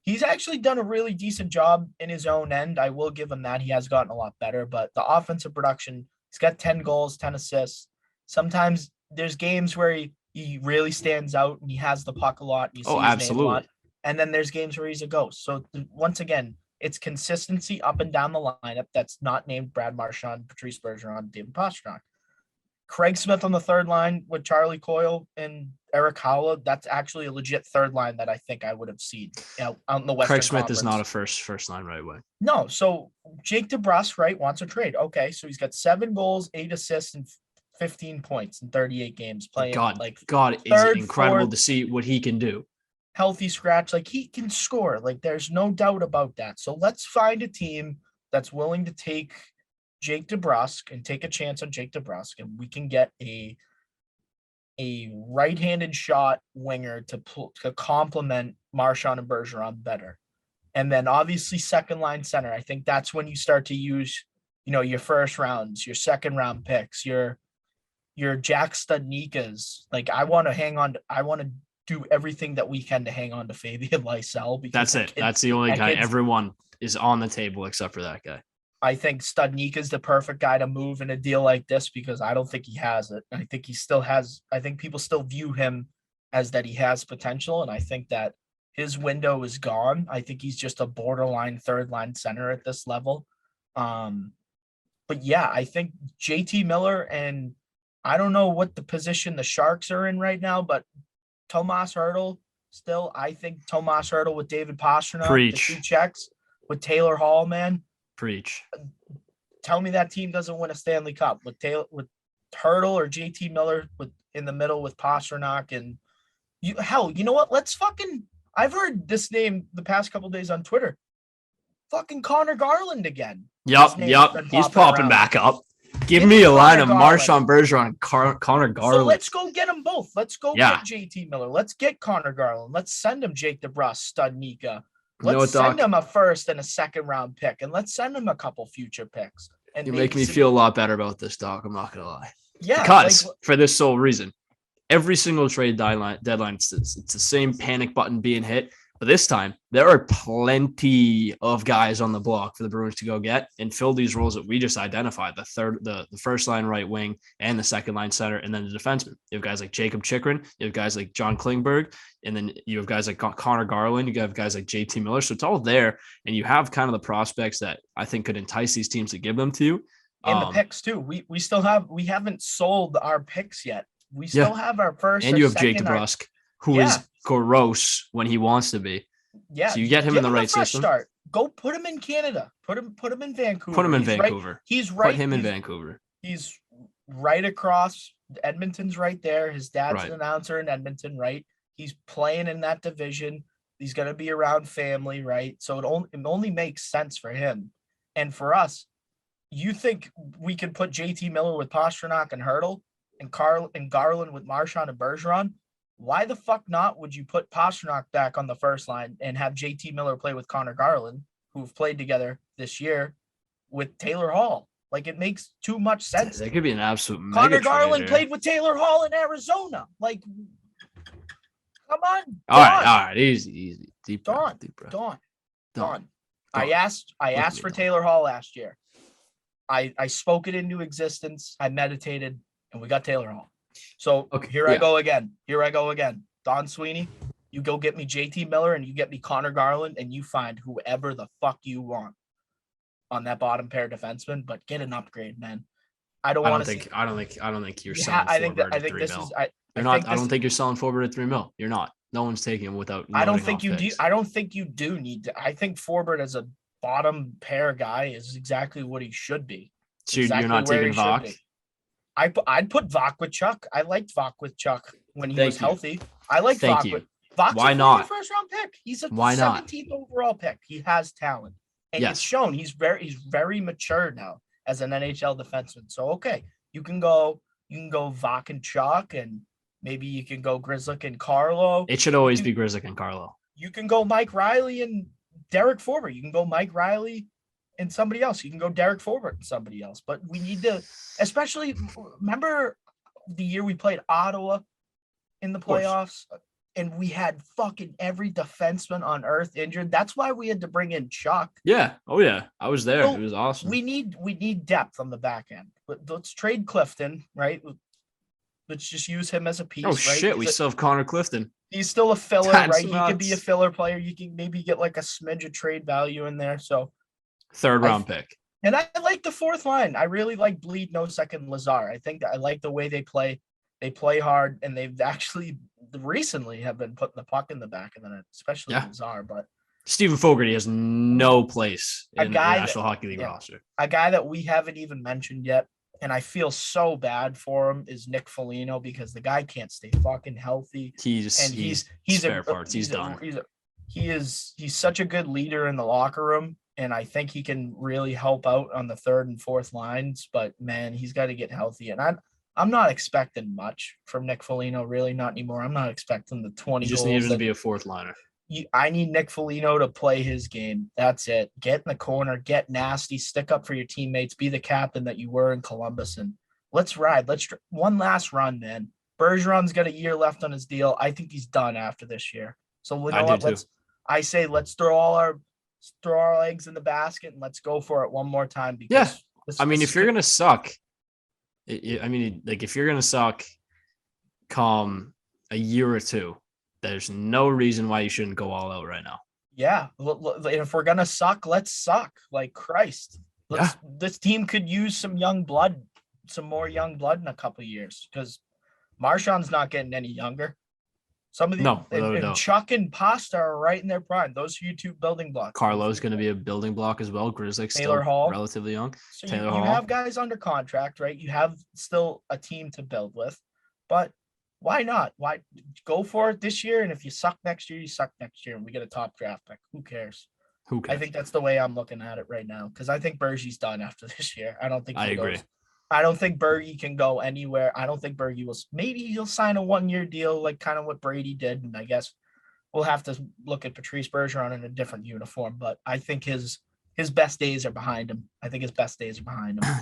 he's actually done a really decent job in his own end. I will give him that. He has gotten a lot better, but the offensive production, he's got 10 goals, 10 assists. Sometimes there's games where he really stands out and he has the puck a lot. And you see his name a lot. And then there's games where he's a ghost. So once again, it's consistency up and down the lineup that's not named Brad Marchand, Patrice Bergeron, David Pastrnak. Craig Smith on the third line with Charlie Coyle and Eric Howla, that's actually a legit third line that I think I would have seen out in the Western Craig Smith Conference. is not a first line right away. No, so Jake DeBrusk, right, wants a trade. Okay, so he's got 7 goals, 8 assists, and 15 points in 38 games playing. God, is it incredible to see what he can do. Healthy scratch, like he can score. Like there's no doubt about that. So let's find a team that's willing to take Jake DeBrusk and take a chance on Jake DeBrusk, and we can get a right-handed shot winger to complement Marchand and Bergeron better. And then obviously second line center. I think that's when you start to use, your first rounds, your second round picks, your Jack Studnikas. Like I want to do everything that we can to hang on to Fabian Lysell. Because that's it. That's the only guy. Everyone is on the table except for that guy. I think Studnicka is the perfect guy to move in a deal like this because I don't think he has it. I think I think people still view him as that he has potential. And I think that his window is gone. I think he's just a borderline third line center at this level. But yeah, I think JT Miller, and I don't know what the position the Sharks are in right now, but Tomas Hertl still, I think Tomas Hertl with David Pastrnak, the 2 checks with Taylor Hall, man. Preach. Tell me that team doesn't win a Stanley Cup with Hertl or JT Miller in the middle with Pastrnak and you know what? I've heard this name the past couple of days on Twitter. Fucking Connor Garland again. Yep. He's popping back up. Give me a line of Marchand Bergeron and Connor Garland. So let's go get them both. Let's go get JT Miller. Let's get Connor Garland. Let's send him Jake DeBrusk, Studnicka. Let's send him a first and a second round pick, and let's send him a couple future picks. And you make me feel a lot better about this, Doc. I'm not gonna lie. Yeah, because for this sole reason, every single trade deadline, it's the same panic button being hit. But this time, there are plenty of guys on the block for the Bruins to go get and fill these roles that we just identified: the first line right wing and the second line center, and then the defenseman. You have guys like Jacob Chikrin, you have guys like John Klingberg, and then you have guys like Connor Garland, you have guys like JT Miller. So it's all there, and you have kind of the prospects that I think could entice these teams to give them to you. And the picks too. We haven't sold our picks yet. We still have our first. And you have Jake DeBrusk, who is gross when he wants to be. Yeah. So you get him in the right system. Start. Go put him in Canada. Put him in Vancouver. Put him in Vancouver. He's right. Put him in Vancouver. He's right across. Edmonton's right there. His dad's an announcer in Edmonton, right? He's playing in that division. He's going to be around family, right? So it only makes sense for him. And for us, you think we could put JT Miller with Pastrnak and Hertl and Garland with Marchand and Bergeron? Why the fuck not would you put Pastrnak back on the first line and have JT Miller play with Connor Garland, who've played together this year with Taylor Hall? Like, it makes too much sense. That could be an absolute Connor Garland played with Taylor Hall in Arizona. Like, come on. All right. Easy. Deep breath. Dawn. I asked for Taylor Hall last year. I spoke it into existence. I meditated, and we got Taylor Hall. So here I go again. Don Sweeney, you go get me JT Miller and you get me Connor Garland and you find whoever the fuck you want on that bottom pair defenseman, but get an upgrade, man. I don't think you're selling Forbert at $3 million. I don't think you're selling Forbert at $3 million. You're not. No one's taking him without. I don't think you do. I don't think you do need to. I think Forbert as a bottom pair guy is exactly what he should be. So you're not taking Vok? I'd put Vok with Chuck. I liked Vok with Chuck when he was healthy. I like Vok with Vok. Why not? First round pick. He's a Why not? 17th overall pick. He has talent, and Yes. it's shown. He's very mature now as an NHL defenseman. So okay, you can go Vok and Chuck, and maybe you can go Grizzlick and Carlo. It should always be Grizzlick and Carlo. You can go Mike Riley and Derek Forbort. You can go Mike Riley and somebody else. You can go Derek Forbort and somebody else. But we need to, especially remember the year we played Ottawa in the playoffs, and we had fucking every defenseman on earth injured. That's why we had to bring in Chuck. Yeah. Oh yeah. I was there. So it was awesome. We need depth on the back end. Let's trade Clifton, right? Let's just use him as a piece. Oh right? shit, we still have Connor Clifton. He's still a filler, That's right? nuts. He could be a filler player. You can maybe get like a smidge of trade value in there. So Third round pick. And I like the fourth line. I really like Bleed No Second Lazar. I think that I like the way they play. They play hard, and they've actually recently have been putting the puck in the back of the net, especially Lazar. But Stephen Fogarty has no place in the National Hockey League roster. A guy that we haven't even mentioned yet, and I feel so bad for him, is Nick Foligno, because the guy can't stay fucking healthy. He's done. He's such a good leader in the locker room, and I think he can really help out on the third and fourth lines. But man, he's got to get healthy, and I'm not expecting much from Nick Foligno, really, not anymore. I'm not expecting the 20 He just goals. needs to be a fourth liner. I need Nick Foligno to play his game. That's it. Get in the corner, get nasty, stick up for your teammates, be the captain that you were in Columbus, and let's ride. Let's one last run, man. Bergeron's got a year left on his deal. I think he's done after this year. So you know what? Let's throw all our eggs in the basket and let's go for it one more time. Because if you're gonna suck, if you're gonna suck, come a year or two, there's no reason why you shouldn't go all out right now. Yeah. If we're going to suck, let's suck. Like Christ. This team could use some more young blood in a couple of years, because Marchand's not getting any younger. Some of the Chuck and Pasta are right in their prime. Those are your two building blocks. Carlo's going to be a building block as well. Grizzlick's still Hall, relatively young. So you have guys under contract, right? You have still a team to build with, but why not? Why go for it this year? And if you suck next year, you suck next year, and we get a top draft pick. Who cares? I think that's the way I'm looking at it right now, because I think Bergey's done after this year. I don't think I agree. I don't think Bergey can go anywhere. I don't think Bergey will. Maybe he'll sign a 1-year deal, like kind of what Brady did, and I guess we'll have to look at Patrice Bergeron in a different uniform. But I think his best days are behind him.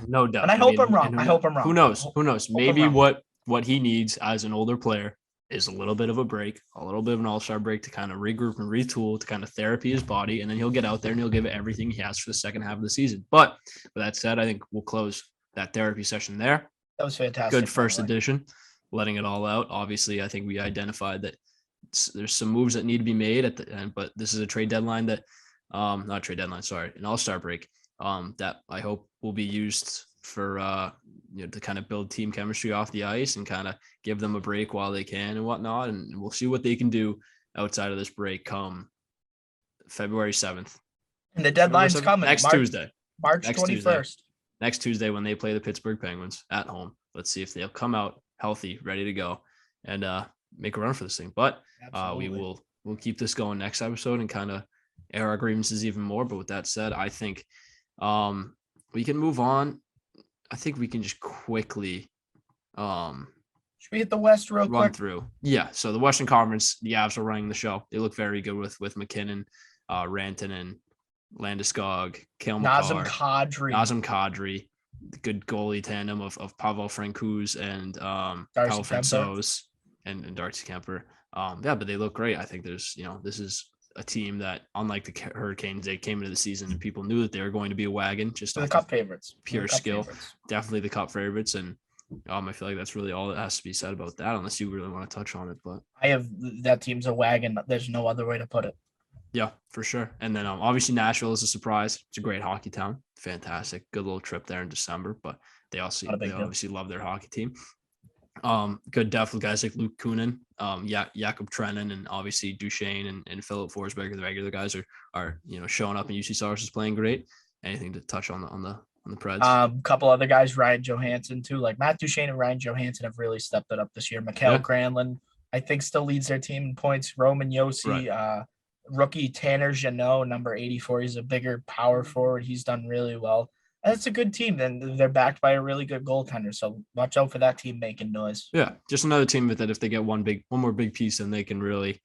No doubt. And I hope I'm wrong. Who knows? Maybe what he needs as an older player is a little bit of a break, a little bit of an all-star break to kind of regroup and retool, to kind of therapy his body, and then he'll get out there and he'll give it everything he has for the second half of the season. But with that said, I think we'll close that therapy session there. That was fantastic. Good first edition, letting it all out. Obviously, I think we identified that there's some moves that need to be made at the end, but this is a trade deadline that, not trade deadline, sorry, an all-star break that I hope will be used for to kind of build team chemistry off the ice and kind of give them a break while they can and whatnot. And we'll see what they can do outside of this break come February 7th. And the deadline's coming next Tuesday, March 21st. Next Tuesday when they play the Pittsburgh Penguins at home. Let's see if they'll come out healthy, ready to go, and make a run for this thing. But we'll keep this going next episode and kind of air our grievances even more. But with that said, I think we can move on. I think we can just quickly should we hit the West real quick? Run through. Yeah. So the Western Conference, the Avs are running the show. They look very good with McKinnon, Rantanen, Landeskog, Kale McCarr, Nazem Kadri, the good goalie tandem of Pavel Francouz and Pavel Francouz and Darcy Kemper. But they look great. I think there's, this is a team that, unlike the Hurricanes, they came into the season and people knew that they were going to be a wagon, just the cup favorites, pure skill. Definitely the cup favorites. And I feel like that's really all that has to be said about that, unless you really want to touch on it. But that team's a wagon. There's no other way to put it. Yeah, for sure. And then obviously Nashville is a surprise. It's a great hockey town. Fantastic. Good little trip there in December, but they obviously love their hockey team. Good depth with guys like Luke Kunin, Jakob Trenin, and obviously Duchesne and Philip Forsberg. The regular guys are showing up, and UC Soros is playing great. Anything to touch on the Preds? Couple other guys, Ryan Johansson too. Like Matt Duchesne and Ryan Johansson have really stepped it up this year. Mikael Granlund, I think, still leads their team in points. Roman Josi, rookie Tanner Jeannot, number 84. He's a bigger power forward. He's done really well. And it's a good team. Then they're backed by a really good goaltender. So watch out for that team making noise. Yeah, just another team that if they get one more big piece, then they can really,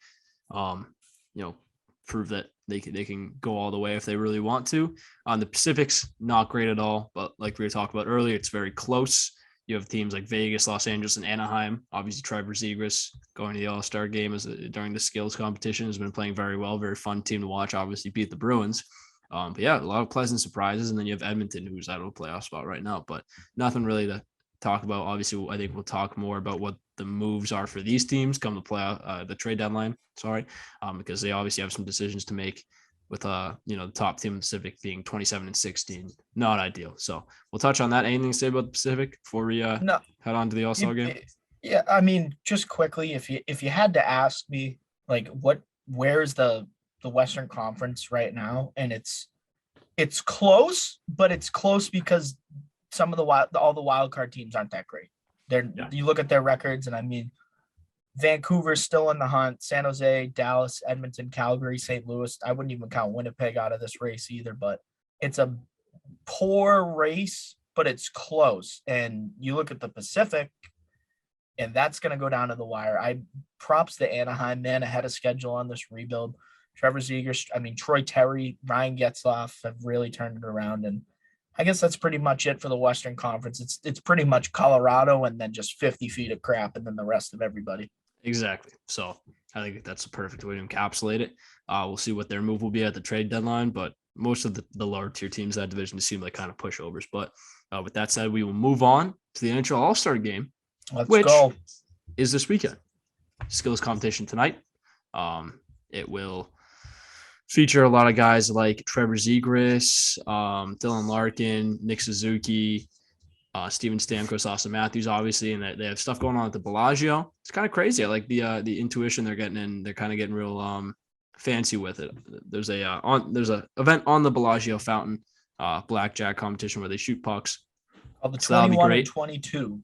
prove that they can go all the way if they really want to. On the Pacific's not great at all, but like we were talking about earlier, it's very close. You have teams like Vegas, Los Angeles, and Anaheim. Obviously, Trevor Zegras going to the All-Star game during the skills competition has been playing very well. Very fun team to watch. Obviously, beat the Bruins. But yeah, a lot of pleasant surprises. And then you have Edmonton, who's out of a playoff spot right now. But nothing really to talk about. Obviously, I think we'll talk more about what the moves are for these teams come the trade deadline. Because they obviously have some decisions to make with the top team in the Pacific being 27-16. Not ideal. So we'll touch on that. Anything to say about the Pacific before we head on to the All-Star game? Yeah, I mean, just quickly, if you had to ask me, like, where's the Western Conference right now, and it's close, but it's close because some of all the wild card teams aren't that great. You look at their records, and I mean, Vancouver's still in the hunt. San Jose, Dallas, Edmonton, Calgary, St. Louis. I wouldn't even count Winnipeg out of this race either, but it's a poor race, but it's close. And you look at the Pacific, and that's going to go down to the wire. Props to Anaheim, man, ahead of schedule on this rebuild. Trevor Zegras, Troy Terry, Ryan Getzlaf have really turned it around. And I guess that's pretty much it for the Western Conference. It's pretty much Colorado and then just 50 feet of crap and then the rest of everybody. Exactly. So I think that's a perfect way to encapsulate it. We'll see what their move will be at the trade deadline, but most of the lower tier teams in that division seem like kind of pushovers. But with that said, we will move on to the NHL All-Star game, which is this weekend. Skills competition tonight. It will feature a lot of guys like Trevor Zegras, Dylan Larkin, Nick Suzuki, Steven Stamkos, Austin Matthews, obviously, and they have stuff going on at the Bellagio. It's kind of crazy. I like the intuition they're getting in. They're kind of getting real fancy with it. There's a event on the Bellagio fountain, blackjack competition where they shoot pucks. Called the 21 and 22.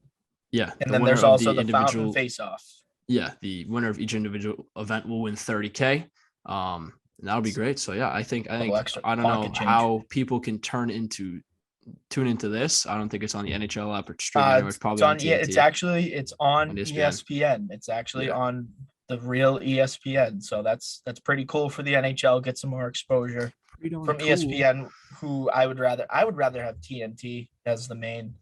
Yeah, and then there's also the fountain face-off. Yeah, the winner of each individual event will win $30K. And that'll be great. So yeah, I think I don't know how people can tune into this. I don't think it's on the NHL app or streaming. It's probably on TNT. It's on ESPN. It's actually on the real ESPN. So that's pretty cool for the NHL. Get some more exposure from ESPN. Who I would rather have TNT as the main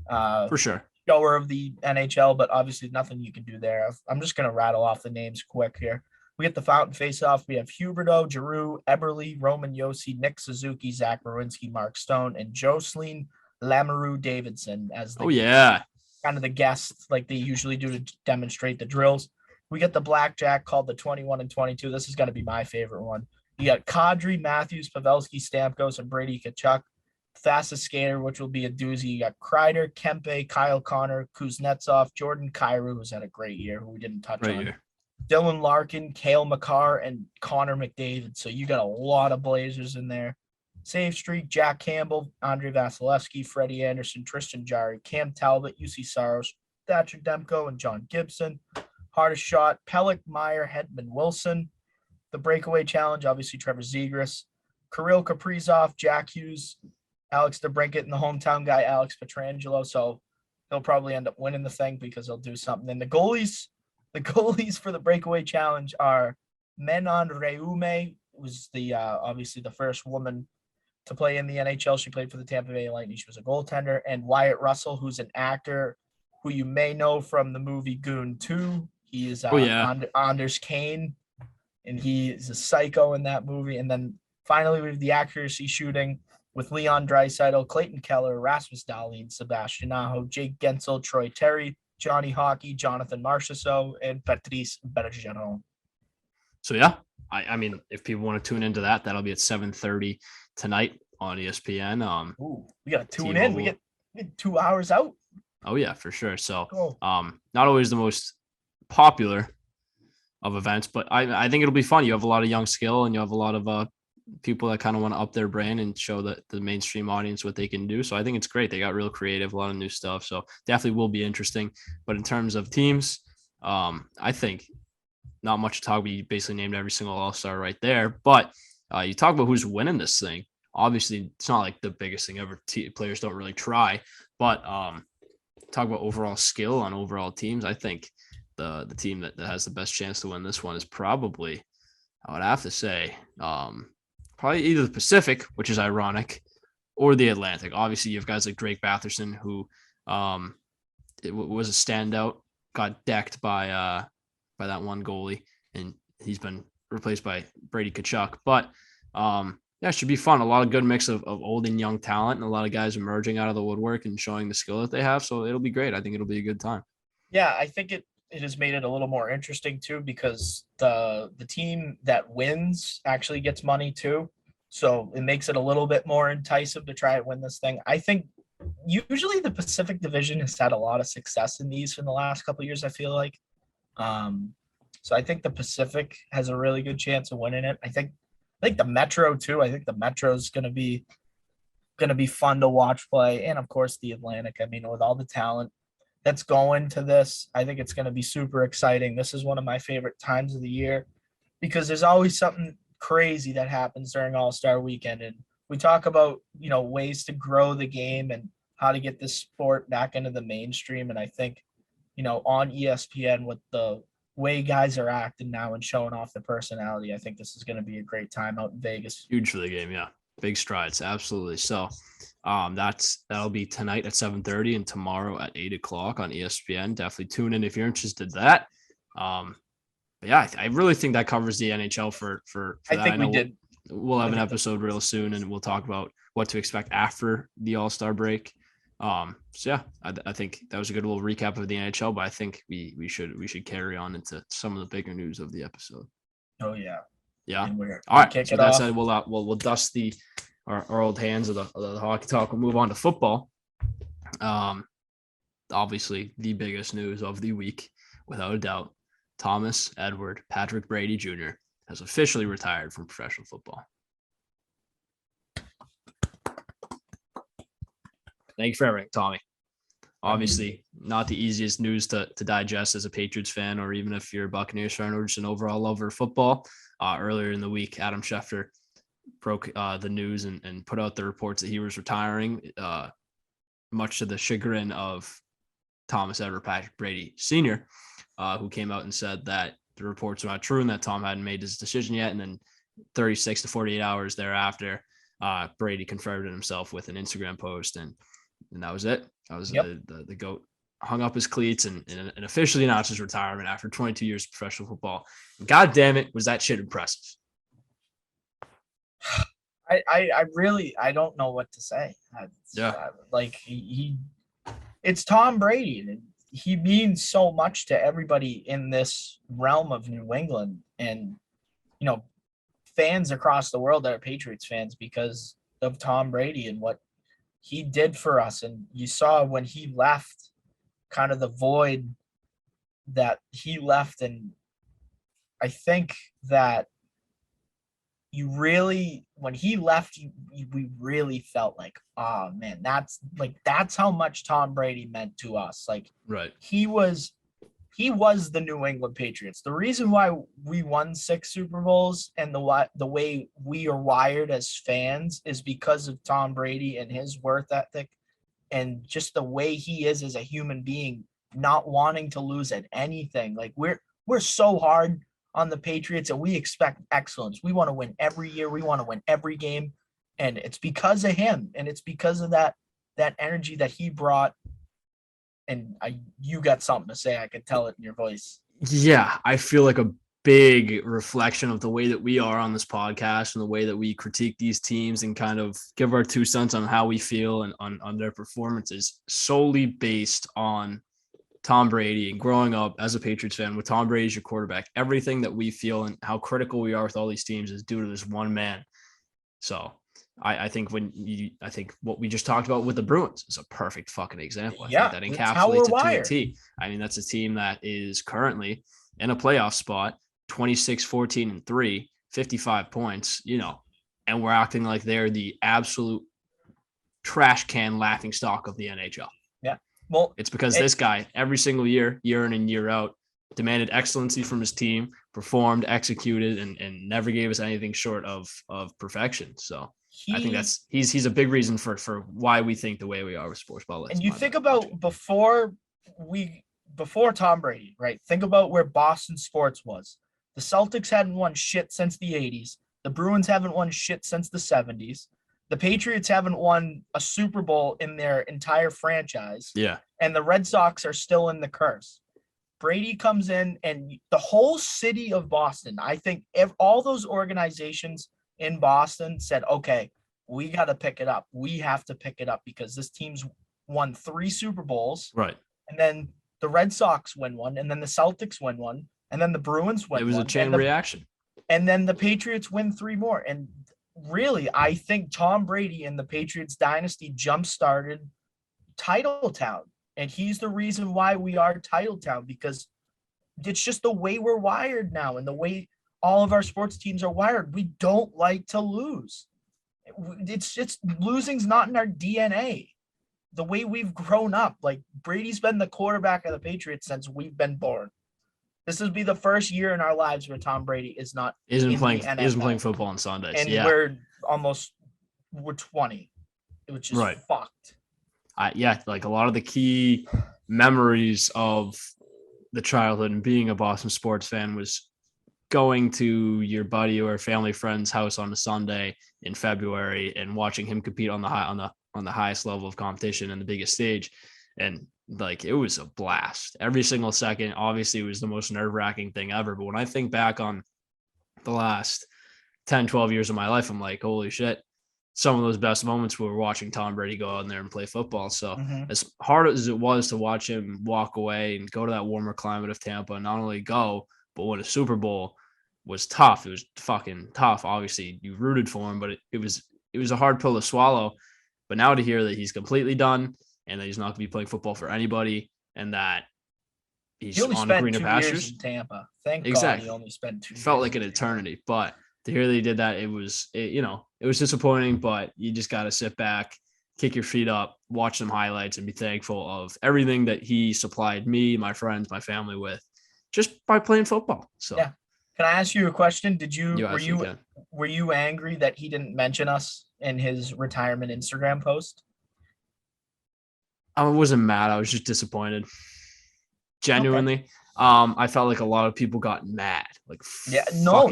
for sure shower of the NHL, but obviously nothing you can do there. I'm just gonna rattle off the names quick here. We get the fountain face-off. We have Huberdeau, Giroux, Eberle, Roman Josi, Nick Suzuki, Zach Werenski, Mark Stone, and Jocelyn Lamoureux Davidson as kind of the guests like they usually do to demonstrate the drills. We get the blackjack called the 21 and 22. This is going to be my favorite one. You got Kadri, Matthews, Pavelski, Stamkos, and Brady Tkachuk. Fastest skater, which will be a doozy. You got Kreider, Kempe, Kyle Connor, Kuznetsov, Jordan Kyrou, who's had a great year, who we didn't touch on. Here. Dylan Larkin, Cale Makar, and Connor McDavid. So you got a lot of Blazers in there. Save streak, Jack Campbell, Andrei Vasilevsky, Freddie Anderson, Tristan Jarry, Cam Talbot, UC Saros, Thatcher Demko, and John Gibson. Hardest shot, Pellick, Meyer, Hedman, Wilson. The breakaway challenge, obviously Trevor Zegras. Kirill Kaprizov, Jack Hughes, Alex DeBrincat, and the hometown guy, Alex Pietrangelo. So he'll probably end up winning the thing because he'll do something. And the goalies for the breakaway challenge are Menon Reume, was the obviously the first woman to play in the NHL. She played for the Tampa Bay Lightning. She was a goaltender. And Wyatt Russell, who's an actor who you may know from the movie Goon 2. He is Anders Kane, and he is a psycho in that movie. And then finally, we have the accuracy shooting with Leon Draisaitl, Clayton Keller, Rasmus Dahlin, Sebastian Aho, Jake Gensel, Troy Terry, Johnny Hockey, Jonathan Marchessault, and Patrice Bergeron. So yeah, I mean, if people want to tune into that, that'll be at 7:30 tonight on ESPN. We got to tune in. We get 2 hours out. Oh yeah, for sure. So not always the most popular of events, but I think it'll be fun. You have a lot of young skill, and you have a lot of people that kind of want to up their brand and show the mainstream audience what they can do. So I think it's great. They got real creative, a lot of new stuff. So definitely will be interesting. But in terms of teams, I think not much to talk about. You basically named every single all-star right there. But you talk about who's winning this thing. Obviously, it's not like the biggest thing ever. Players don't really try. But talk about overall skill on overall teams. I think the team that has the best chance to win this one is probably, I would have to say, probably either the Pacific, which is ironic, or the Atlantic. Obviously, you have guys like Drake Batherson, who was a standout, got decked by that one goalie, and he's been replaced by Brady Tkachuk. But it should be fun. A lot of good mix of old and young talent, and a lot of guys emerging out of the woodwork and showing the skill that they have. So it'll be great. I think it'll be a good time. Yeah, I think it has made it a little more interesting too, because the team that wins actually gets money too. So it makes it a little bit more enticing to try and win this thing. I think usually the Pacific Division has had a lot of success in these in the last couple of years, I feel like. So I think the Pacific has a really good chance of winning it. I think the Metro too. I think the Metro is going to be fun to watch play. And of course the Atlantic. I mean, with all the talent that's going to this, I think it's going to be super exciting. This is one of my favorite times of the year because there's always something crazy that happens during All-Star Weekend. And we talk about, ways to grow the game and how to get this sport back into the mainstream. And I think, on ESPN with the way guys are acting now and showing off their personality, I think this is going to be a great time out in Vegas. Huge for the game. Yeah. Big strides. Absolutely. So that'll be tonight at 7:30 and tomorrow at 8:00 on ESPN. Definitely tune in if you're interested in that. But yeah, I really think that covers the NHL for I that. think we did. We'll have an episode real soon, and we'll talk about what to expect after the All-Star break. So yeah, I think that was a good little recap of the NHL, but I think we should carry on into some of the bigger news of the episode. Oh yeah. Yeah. All right. So that said, we'll dust our old hands of the hockey talk. We'll move on to football. Obviously the biggest news of the week, without a doubt, Thomas Edward Patrick Brady Jr. has officially retired from professional football. Thank you for everything, Tommy. Obviously, not the easiest news to digest as a Patriots fan, or even if you're a Buccaneers fan or just an overall lover of football. Earlier in the week, Adam Schefter broke the news and put out the reports that he was retiring, much to the chagrin of Thomas Edward Patrick Brady Sr., who came out and said that the reports are not true and that Tom hadn't made his decision yet. And then 36 to 48 hours thereafter, Brady confirmed it himself with an Instagram post, and that was it. That was the GOAT hung up his cleats and officially announced his retirement after 22 years of professional football. And God damn it, was that shit impressive. I really don't know what to say. It's Tom Brady, and he means so much to everybody in this realm of New England, and fans across the world that are Patriots fans because of Tom Brady and what he did for us. And you saw when he left, kind of the void that he left. And I think that when he left, we really felt like, oh man, that's how much Tom Brady meant to us. Like, right. He was the New England Patriots. The reason why we won 6 Super Bowls and the way we are wired as fans is because of Tom Brady and his work ethic and just the way he is as a human being, not wanting to lose at anything. Like, we're so hard on the Patriots and we expect excellence. We want to win every year. We want to win every game. And it's because of him. And it's because of that energy that he brought. And you got something to say. I could tell it in your voice. Yeah, I feel like a big reflection of the way that we are on this podcast and the way that we critique these teams and kind of give our 2 cents on how we feel and on their performances solely based on Tom Brady and growing up as a Patriots fan with Tom Brady as your quarterback. Everything that we feel and how critical we are with all these teams is due to this one man. So I think what we just talked about with the Bruins is a perfect fucking example. I think that encapsulates it to a T. I mean, that's a team that is currently in a playoff spot, 26-14-3, 55 points, and we're acting like they're the absolute trash can laughing stock of the NHL. Yeah. Well, it's because this guy every single year in and year out, demanded excellency from his team, performed, executed, and never gave us anything short of perfection. So I think that's he's a big reason for why we think the way we are with sports ball. And you think about before Tom Brady, right? Think about where Boston sports was. The Celtics hadn't won shit since the 80s. The Bruins haven't won shit since the 70s. The Patriots haven't won a Super Bowl in their entire franchise. Yeah. And the Red Sox are still in the curse. Brady comes in, and the whole city of Boston, I think all those organizations in Boston said, okay, we got to pick it up. We have to pick it up because this team's won 3 Super Bowls. Right. And then the Red Sox win one, and then the Celtics win one, and then the Bruins win one. It was a chain reaction. And then the Patriots win 3 more. And really, I think Tom Brady and the Patriots dynasty jump-started Title Town. And he's the reason why we are Title Town, because it's just the way we're wired now and the way all of our sports teams are wired. We don't like to lose. It's just losing's not in our DNA. The way we've grown up, like Brady's been the quarterback of the Patriots since we've been born. This will be the first year in our lives where Tom Brady isn't playing football on Sundays. And we're 20, which is right. Fucked. Like a lot of the key memories of the childhood and being a Boston sports fan was going to your buddy or family friend's house on a Sunday in February and watching him compete on the highest level of competition and the biggest stage. And like, it was a blast every single second. Obviously it was the most nerve-wracking thing ever. But when I think back on the last 10, 12 years of my life, I'm like, holy shit, some of those best moments were watching Tom Brady go out in there and play football. So as hard as it was to watch him walk away and go to that warmer climate of Tampa, and not only go, but win a Super Bowl, was tough. It was fucking tough. Obviously you rooted for him, but it was a hard pill to swallow. But now to hear that he's completely done and that he's not going to be playing football for anybody and that he's on greener pastures. In Tampa. Thank exactly. God he only spent 2 years. Felt like an eternity, but to hear that he did that, it was disappointing, but you just got to sit back, kick your feet up, watch some highlights, and be thankful of everything that he supplied me, my friends, my family with just by playing football. So yeah. Can I ask you a question? Were you angry that he didn't mention us in his retirement Instagram post? I wasn't mad. I was just disappointed. Genuinely. Okay. I felt like a lot of people got mad. Like,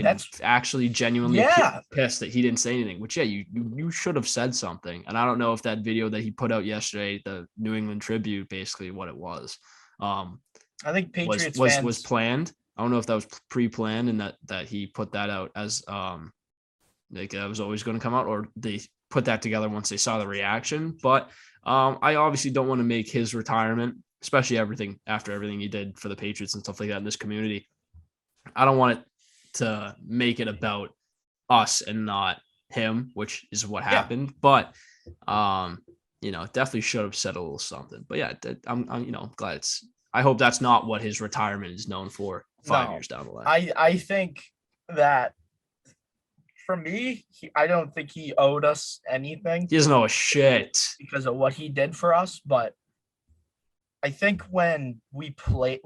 that's actually genuinely pissed that he didn't say anything, which, you should have said something. And I don't know if that video that he put out yesterday, the New England Tribute, basically what it was. I think Patriots was planned. I don't know if that was pre-planned and that he put that out as like that was always going to come out, or they put that together once they saw the reaction. But I obviously don't want to make his retirement, especially after everything he did for the Patriots and stuff like that in this community. I don't want it to make it about us and not him, which is what happened. But definitely should have said a little something. But yeah, I'm glad I hope that's not what his retirement is known for 5 years down the line. I think that for me, I don't think he owed us anything. He doesn't owe a shit because of what he did for us. But I think when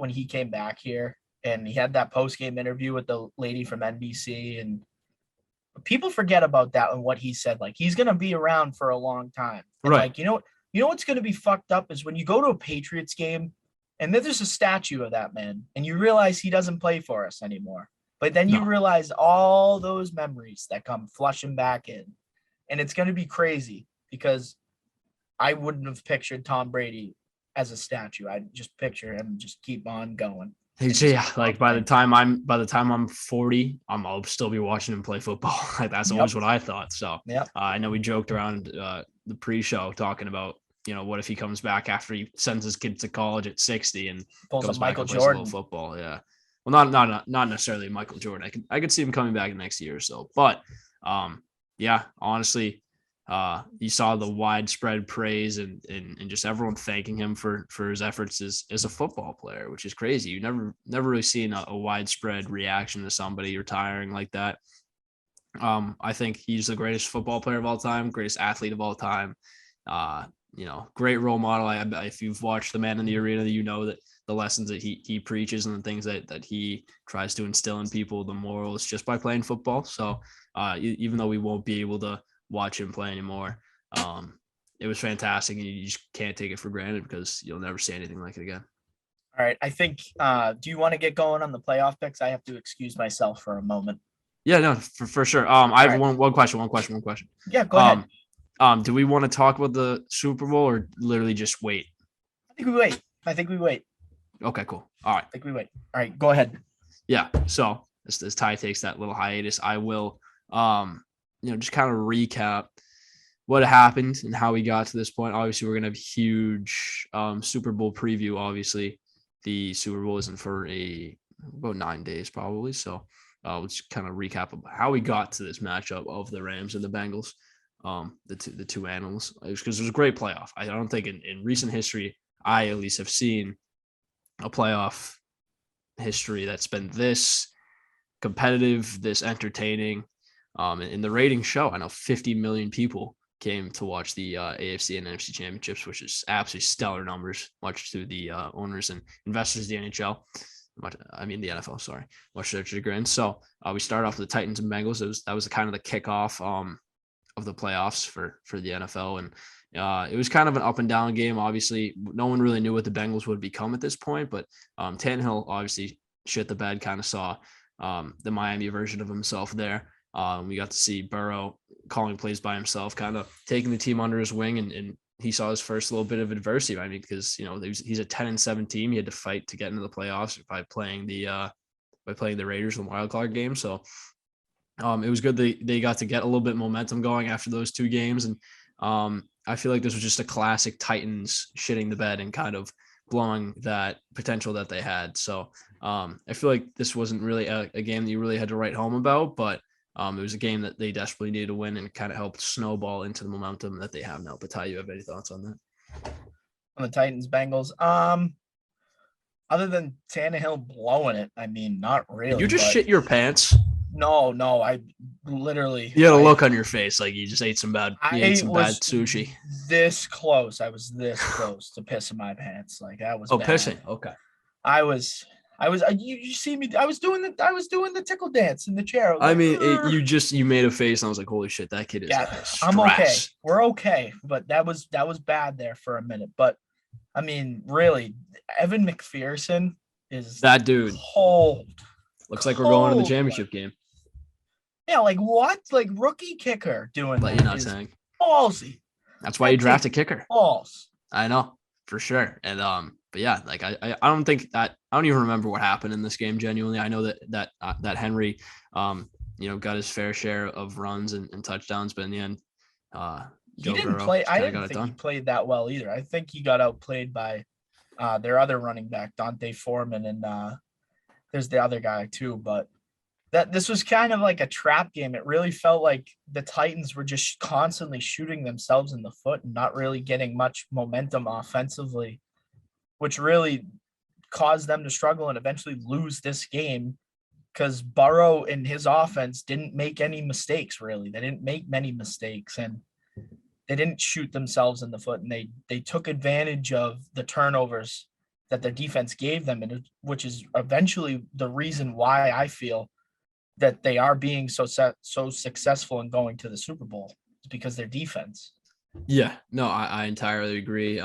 he came back here and he had that post-game interview with the lady from NBC, and people forget about that and what he said. Like, he's going to be around for a long time. And right. Like, you know what's going to be fucked up is when you go to a Patriots game and then there's a statue of that man and you realize he doesn't play for us anymore. But then you realize all those memories that come flushing back in. And it's going to be crazy because I wouldn't have pictured Tom Brady as a statue. I just picture him just keep on going. Yeah, like by the time I'm 40, I'll still be watching him play football. Like that's always what I thought. So I know we joked around the pre-show talking about, what if he comes back after he sends his kids to college at 60 and pulls goes a back Michael and plays Jordan a little football. Yeah. Well, not necessarily Michael Jordan. I could see him coming back next year or so. But honestly, you saw the widespread praise and just everyone thanking him for his efforts as a football player, which is crazy. You never really seen a widespread reaction to somebody retiring like that. I think he's the greatest football player of all time, greatest athlete of all time. Great role model. If you've watched The Man in the Arena, you know that the lessons that he preaches and the things that he tries to instill in people, the morals, just by playing football. So even though we won't be able to watch him play anymore, it was fantastic, and you just can't take it for granted because you'll never see anything like it again. All right. I think, do you want to get going on the playoff picks? I have to excuse myself for a moment. Yeah, no, for sure. I have one question. Yeah, go ahead. Do we want to talk about the Super Bowl or literally just wait? I think we wait. Okay, cool. All right. I think we wait. All right, go ahead. Yeah. So as Ty takes that little hiatus, I will, just kind of recap what happened and how we got to this point. Obviously, we're gonna have a huge Super Bowl preview. Obviously, the Super Bowl isn't for about 9 days probably. So let's kind of recap about how we got to this matchup of the Rams and the Bengals. The two animals, because it was a great playoff. I don't think in recent history, I at least have seen a playoff history that's been this competitive, this entertaining. And the ratings show. I know 50 million people came to watch the AFC and NFC championships, which is absolutely stellar numbers, much to the owners and investors of the NHL. The NFL, sorry, much to their chagrin. So we start off with the Titans and Bengals. That was kind of the kickoff of the playoffs for the NFL. And it was kind of an up and down game. Obviously, no one really knew what the Bengals would become at this point, but Tannehill obviously shit the bed, kind of saw the Miami version of himself there. We got to see Burrow calling plays by himself, kind of taking the team under his wing, and he saw his first little bit of adversity. I mean, because he's a 10-7 team. He had to fight to get into the playoffs by playing the Raiders in the wild card game. So it was good they got to get a little bit of momentum going after those two games, and I feel like this was just a classic Titans shitting the bed and kind of blowing that potential that they had. So I feel like this wasn't really a game that you really had to write home about, but it was a game that they desperately needed to win and kind of helped snowball into the momentum that they have now. But Ty, you have any thoughts on that? On the Titans Bengals, other than Tannehill blowing it, I mean, not really. You just shit your pants. No, I literally. You had a look on your face like you just ate some bad. You ate some bad sushi. This close, I was this close to pissing my pants. Like that was. Bad. Pissing. Okay. I was. You see me? I was doing the tickle dance in the chair. You made a face, and I was like, "Holy shit, that kid is." Yeah, I'm okay. We're okay, but that was bad there for a minute. But I mean, really, Evan McPherson is that dude. Cold. Looks like we're going to the championship game. Yeah, like what? Like rookie kicker doing but that. You're not saying ballsy. That's why you draft a kicker. Balls. I know for sure, and but yeah, like I don't think that I don't even remember what happened in this game. Genuinely, I know that Henry, got his fair share of runs and touchdowns, but in the end, he didn't play. I didn't think he played that well either. I think he got outplayed by their other running back, Dante Foreman, and there's the other guy too. But this was kind of like a trap game. It really felt like the Titans were just constantly shooting themselves in the foot and not really getting much momentum offensively, which really caused them to struggle and eventually lose this game because Burrow and his offense didn't make any mistakes, really. They didn't make many mistakes, and they didn't shoot themselves in the foot, and they took advantage of the turnovers that their defense gave them, and which is eventually the reason why I feel that they are being so successful in going to the Super Bowl. It's because their defense. Yeah, no, I entirely agree.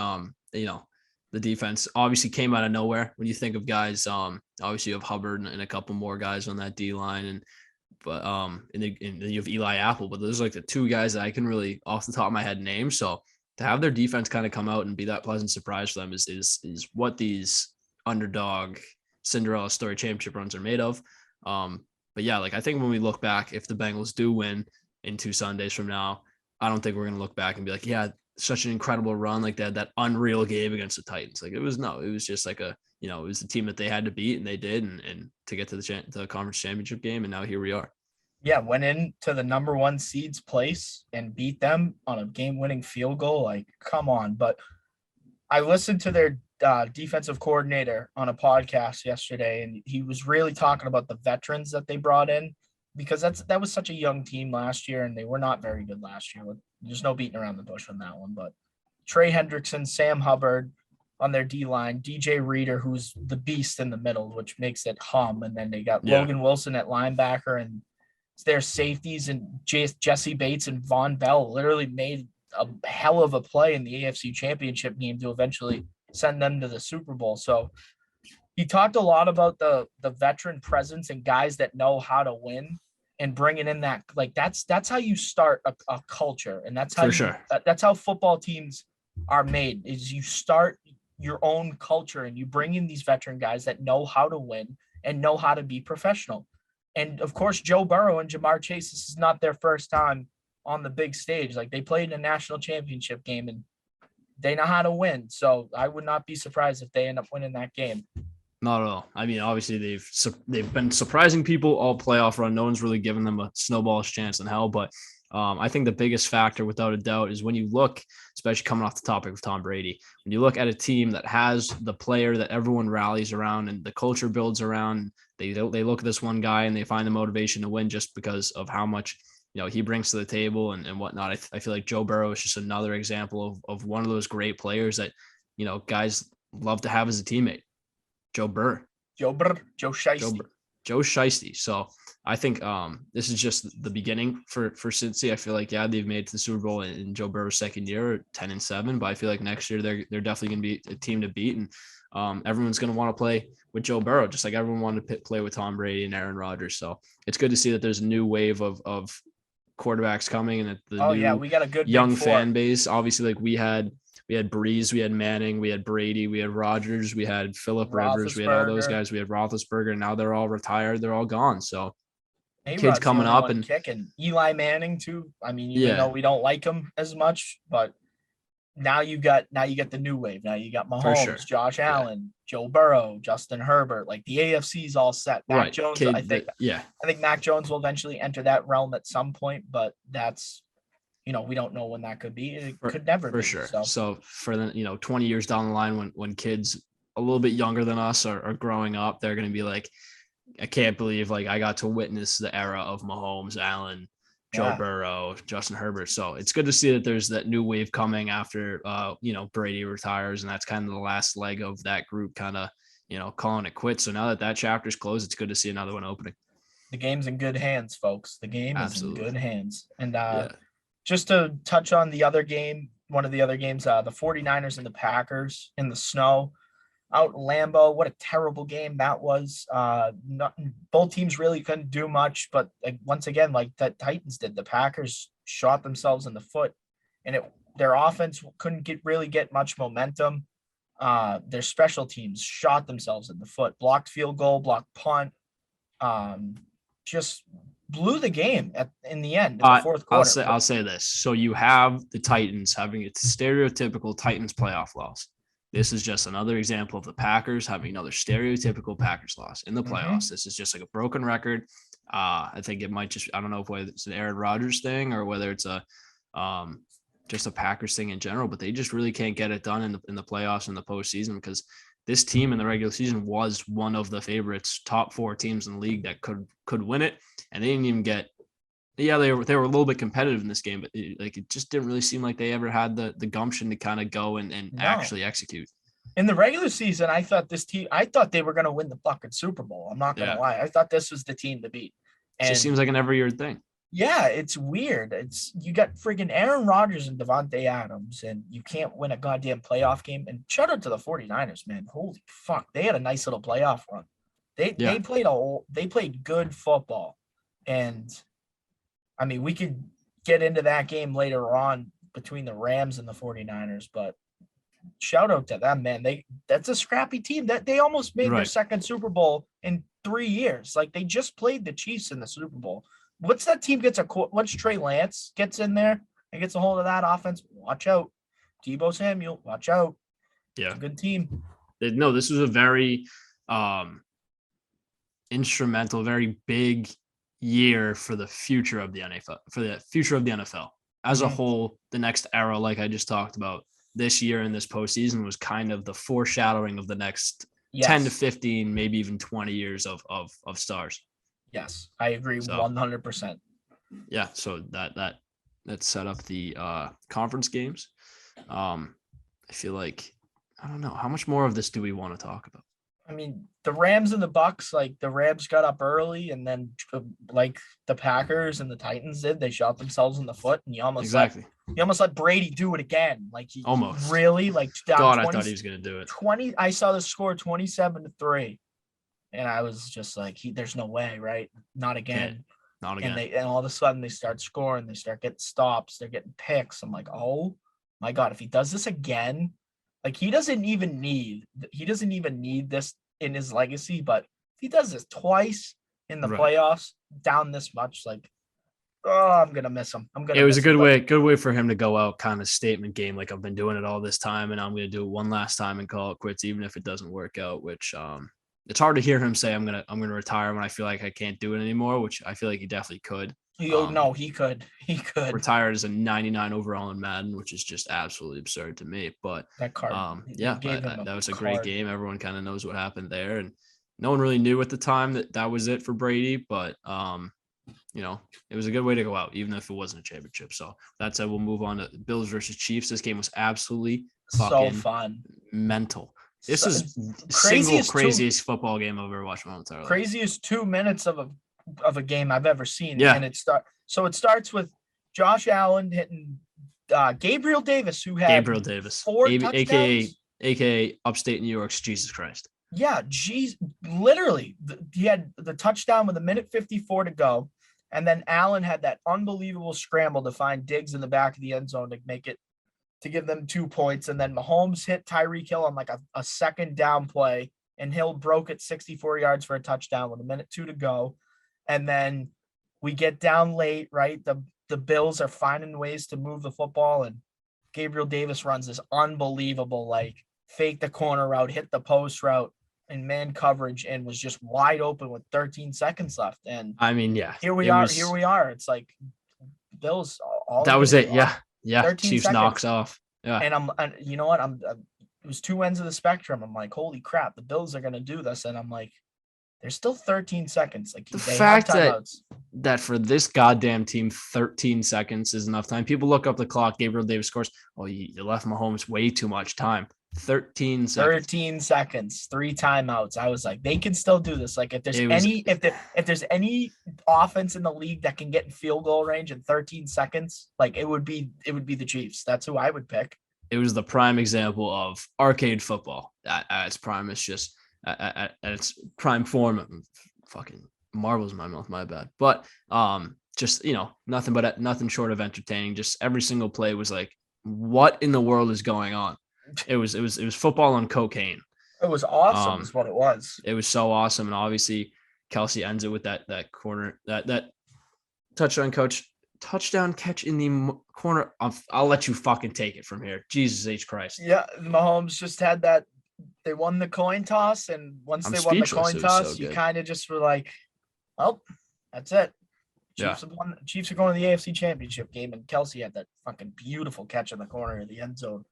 The defense obviously came out of nowhere. When you think of guys, obviously you have Hubbard and a couple more guys on that D line, and then you have Eli Apple. But those are like the two guys that I can really, off the top of my head, name. So to have their defense kind of come out and be that pleasant surprise for them is what these underdog Cinderella story championship runs are made of. But yeah, like I think when we look back, if the Bengals do win in 2 Sundays from now, I don't think we're gonna look back and be like, yeah, such an incredible run, like that unreal game against the Titans. Like it was just like it was the team that they had to beat, and they did, and to get to the conference championship game, and now here we are. Yeah, went into the number 1 seed's place and beat them on a game-winning field goal. Like, come on. But I listened to their defensive coordinator on a podcast yesterday, and he was really talking about the veterans that they brought in, because that was such a young team last year, and they were not very good last year. There's no beating around the bush on that one. But Trey Hendrickson, Sam Hubbard, on their D line. DJ Reader, who's the beast in the middle, which makes it hum. And then they got Logan Wilson at linebacker, and their safeties and Jesse Bates and Von Bell literally made a hell of a play in the AFC Championship game to eventually send them to the Super Bowl. So he talked a lot about the veteran presence and guys that know how to win, and bringing in that, like, that's how you start a culture. And that's how that's how football teams are made, is you start your own culture and you bring in these veteran guys that know how to win and know how to be professional. And of course, Joe Burrow and Jamar Chase, this is not their first time on the big stage. Like, they played in a national championship game and they know how to win. So I would not be surprised if they end up winning that game. Not at all. I mean, obviously they've been surprising people all playoff run. No one's really given them a snowball's chance in hell. But I think the biggest factor, without a doubt, is when you look, especially coming off the topic of Tom Brady, when you look at a team that has the player that everyone rallies around and the culture builds around, they look at this one guy and they find the motivation to win just because of how much, you know, he brings to the table and whatnot. I feel like Joe Burrow is just another example of one of those great players that, you know, guys love to have as a teammate. Joe Shiesty. Joe Shiesty. So I think this is just the beginning for Cincy. I feel like, they've made it to the Super Bowl in Joe Burrow's second year, 10-7, but I feel like next year they're definitely going to be a team to beat, and everyone's going to want to play with Joe Burrow, just like everyone wanted to play with Tom Brady and Aaron Rodgers. So it's good to see that there's a new wave of quarterbacks coming, and that we got a good young fan base. Obviously, like we had Breeze, we had Manning, we had Brady, we had Rodgers, we had Phillip Rivers, we had all those guys, we had Roethlisberger, and now they're all retired, they're all gone. So kids coming up and kicking. Eli Manning too. I mean, even though we don't like him as much, but now you got the new wave. Now you got Mahomes, Josh Allen, Joe Burrow, Justin Herbert. Like, the AFC's all set. Mac Jones, I think Mac Jones will eventually enter that realm at some point, but that's, you know, we don't know when that could be. It could never be. For sure. So for the 20 years down the line, when kids a little bit younger than us are growing up, they're going to be like, I can't believe, like, I got to witness the era of Mahomes, Allen, Joe Burrow, Justin Herbert. So it's good to see that there's that new wave coming after, Brady retires. And that's kind of the last leg of that group kind of, calling it quits. So now that chapter's closed, it's good to see another one opening. The game's in good hands, folks. The game is in good hands. And just to touch on the other game, one of the other games, the 49ers and the Packers in the snow out in Lambeau. What a terrible game that was. Both teams really couldn't do much, but once again, like the Titans did, the Packers shot themselves in the foot, and their offense couldn't really get much momentum. Their special teams shot themselves in the foot, blocked field goal, blocked punt, just blew the game in the end, in the fourth quarter. I'll say this. So you have the Titans having a stereotypical Titans playoff loss. This is just another example of the Packers having another stereotypical Packers loss in the playoffs. Mm-hmm. This is just like a broken record. I think it might I don't know whether it's an Aaron Rodgers thing or whether it's just a Packers thing in general, but they just really can't get it done in the playoffs and the postseason, because this team in the regular season was one of the favorites, top 4 teams in the league that could win it. And they didn't even get, they were a little bit competitive in this game, but it just didn't really seem like they ever had the gumption to kind of go and actually execute. In the regular season, I thought they were going to win the fucking Super Bowl. I'm not going to lie. I thought this was the team to beat. And it just seems like an every year thing. Yeah, it's weird. You got friggin' Aaron Rodgers and Devontae Adams, and you can't win a goddamn playoff game. And shout out to the 49ers, man. Holy fuck. They had a nice little playoff run. They played good football. And I mean, we could get into that game later on between the Rams and the 49ers, but shout out to them, man. That's a scrappy team. That they almost made their second Super Bowl in 3 years. Like, they just played the Chiefs in the Super Bowl. Once that team once Trey Lance gets in there and gets a hold of that offense, watch out. Deebo Samuel, watch out. Yeah. It's a good team. No, this was a very instrumental, very big year for the future of the NFL, as a whole. The next era, like I just talked about, this year and this postseason was kind of the foreshadowing of the next 10 to 15, maybe even 20 years of stars. Yes, I agree 100%. Yeah, so that set up the conference games. I feel like I don't know. How much more of this do we want to talk about? I mean, the Rams and the Bucks, like the Rams got up early, and then like the Packers and the Titans did, they shot themselves in the foot, and you almost let Brady do it again. Like he almost really like down. God, 20, I thought he was gonna do it. 20. I saw the score 27-3, and I was just like, there's no way, right? Not again. Yeah, not again. And all of a sudden they start scoring, they start getting stops, they're getting picks. I'm like, oh my God, if he does this again. Like he doesn't even need this in his legacy, but if he does this twice in the playoffs, down this much, like, oh, I'm gonna miss him. It was a good way for him to go out, kind of statement game. Like I've been doing it all this time, and I'm gonna do it one last time and call it quits, even if it doesn't work out. Which it's hard to hear him say I'm gonna retire when I feel like I can't do it anymore. Which I feel like he definitely could. No, he could. Retired as a 99 overall in Madden, which is just absolutely absurd to me. But that card, that was a great game. Everyone kind of knows what happened there, and no one really knew at the time that was it for Brady. But it was a good way to go out, even if it wasn't a championship. So that said, we'll move on to Bills versus Chiefs. This game was absolutely so fun, mental. This is craziest football game I've ever watched in my entire life. Craziest 2 minutes of a game I've ever seen. Yeah. And it starts with Josh Allen hitting Gabriel Davis, who had 4 touchdowns. AKA upstate New York's Jesus Christ. Yeah, literally. He had the touchdown with 1:54 to go. And then Allen had that unbelievable scramble to find Diggs in the back of the end zone to give them 2 points. And then Mahomes hit Tyreek Hill on like a second down play, and Hill broke it 64 yards for a touchdown with 1:02 to go. And then we get down late, right? The Bills are finding ways to move the football, and Gabriel Davis runs this unbelievable, like, fake the corner route, hit the post route in man coverage, and was just wide open with 13 seconds left. And I mean, yeah, here we are. It's like Bills. That was it. Yeah. Chiefs seconds. Knocks off. Yeah. And you know what? It was 2 ends of the spectrum. I'm like, holy crap, the Bills are going to do this. And I'm like, there's still 13 seconds. Like the fact that for this goddamn team, 13 seconds is enough time. People look up the clock. Gabriel Davis scores. Oh, you left Mahomes way too much time. 13 seconds. 13 seconds. 3 timeouts. I was like, they can still do this. Like if there's any offense in the league that can get in field goal range in 13 seconds, like it would be the Chiefs. That's who I would pick. It was the prime example of arcade football at its prime. It's just at its prime form. Fucking marbles in my mouth, my bad. But just nothing short of entertaining. Just every single play was like, what in the world is going on? It was football on cocaine. It was awesome. Is what it was. It was so awesome, and obviously Kelsey ends it with that corner, that touchdown catch in the corner. I'll let you fucking take it from here. Jesus H Christ. Yeah, Mahomes just had that. They won the coin toss, and once they won the coin toss, you kind of just were like, well, that's it. Chiefs are going to the AFC Championship game, and Kelsey had that fucking beautiful catch in the corner of the end zone.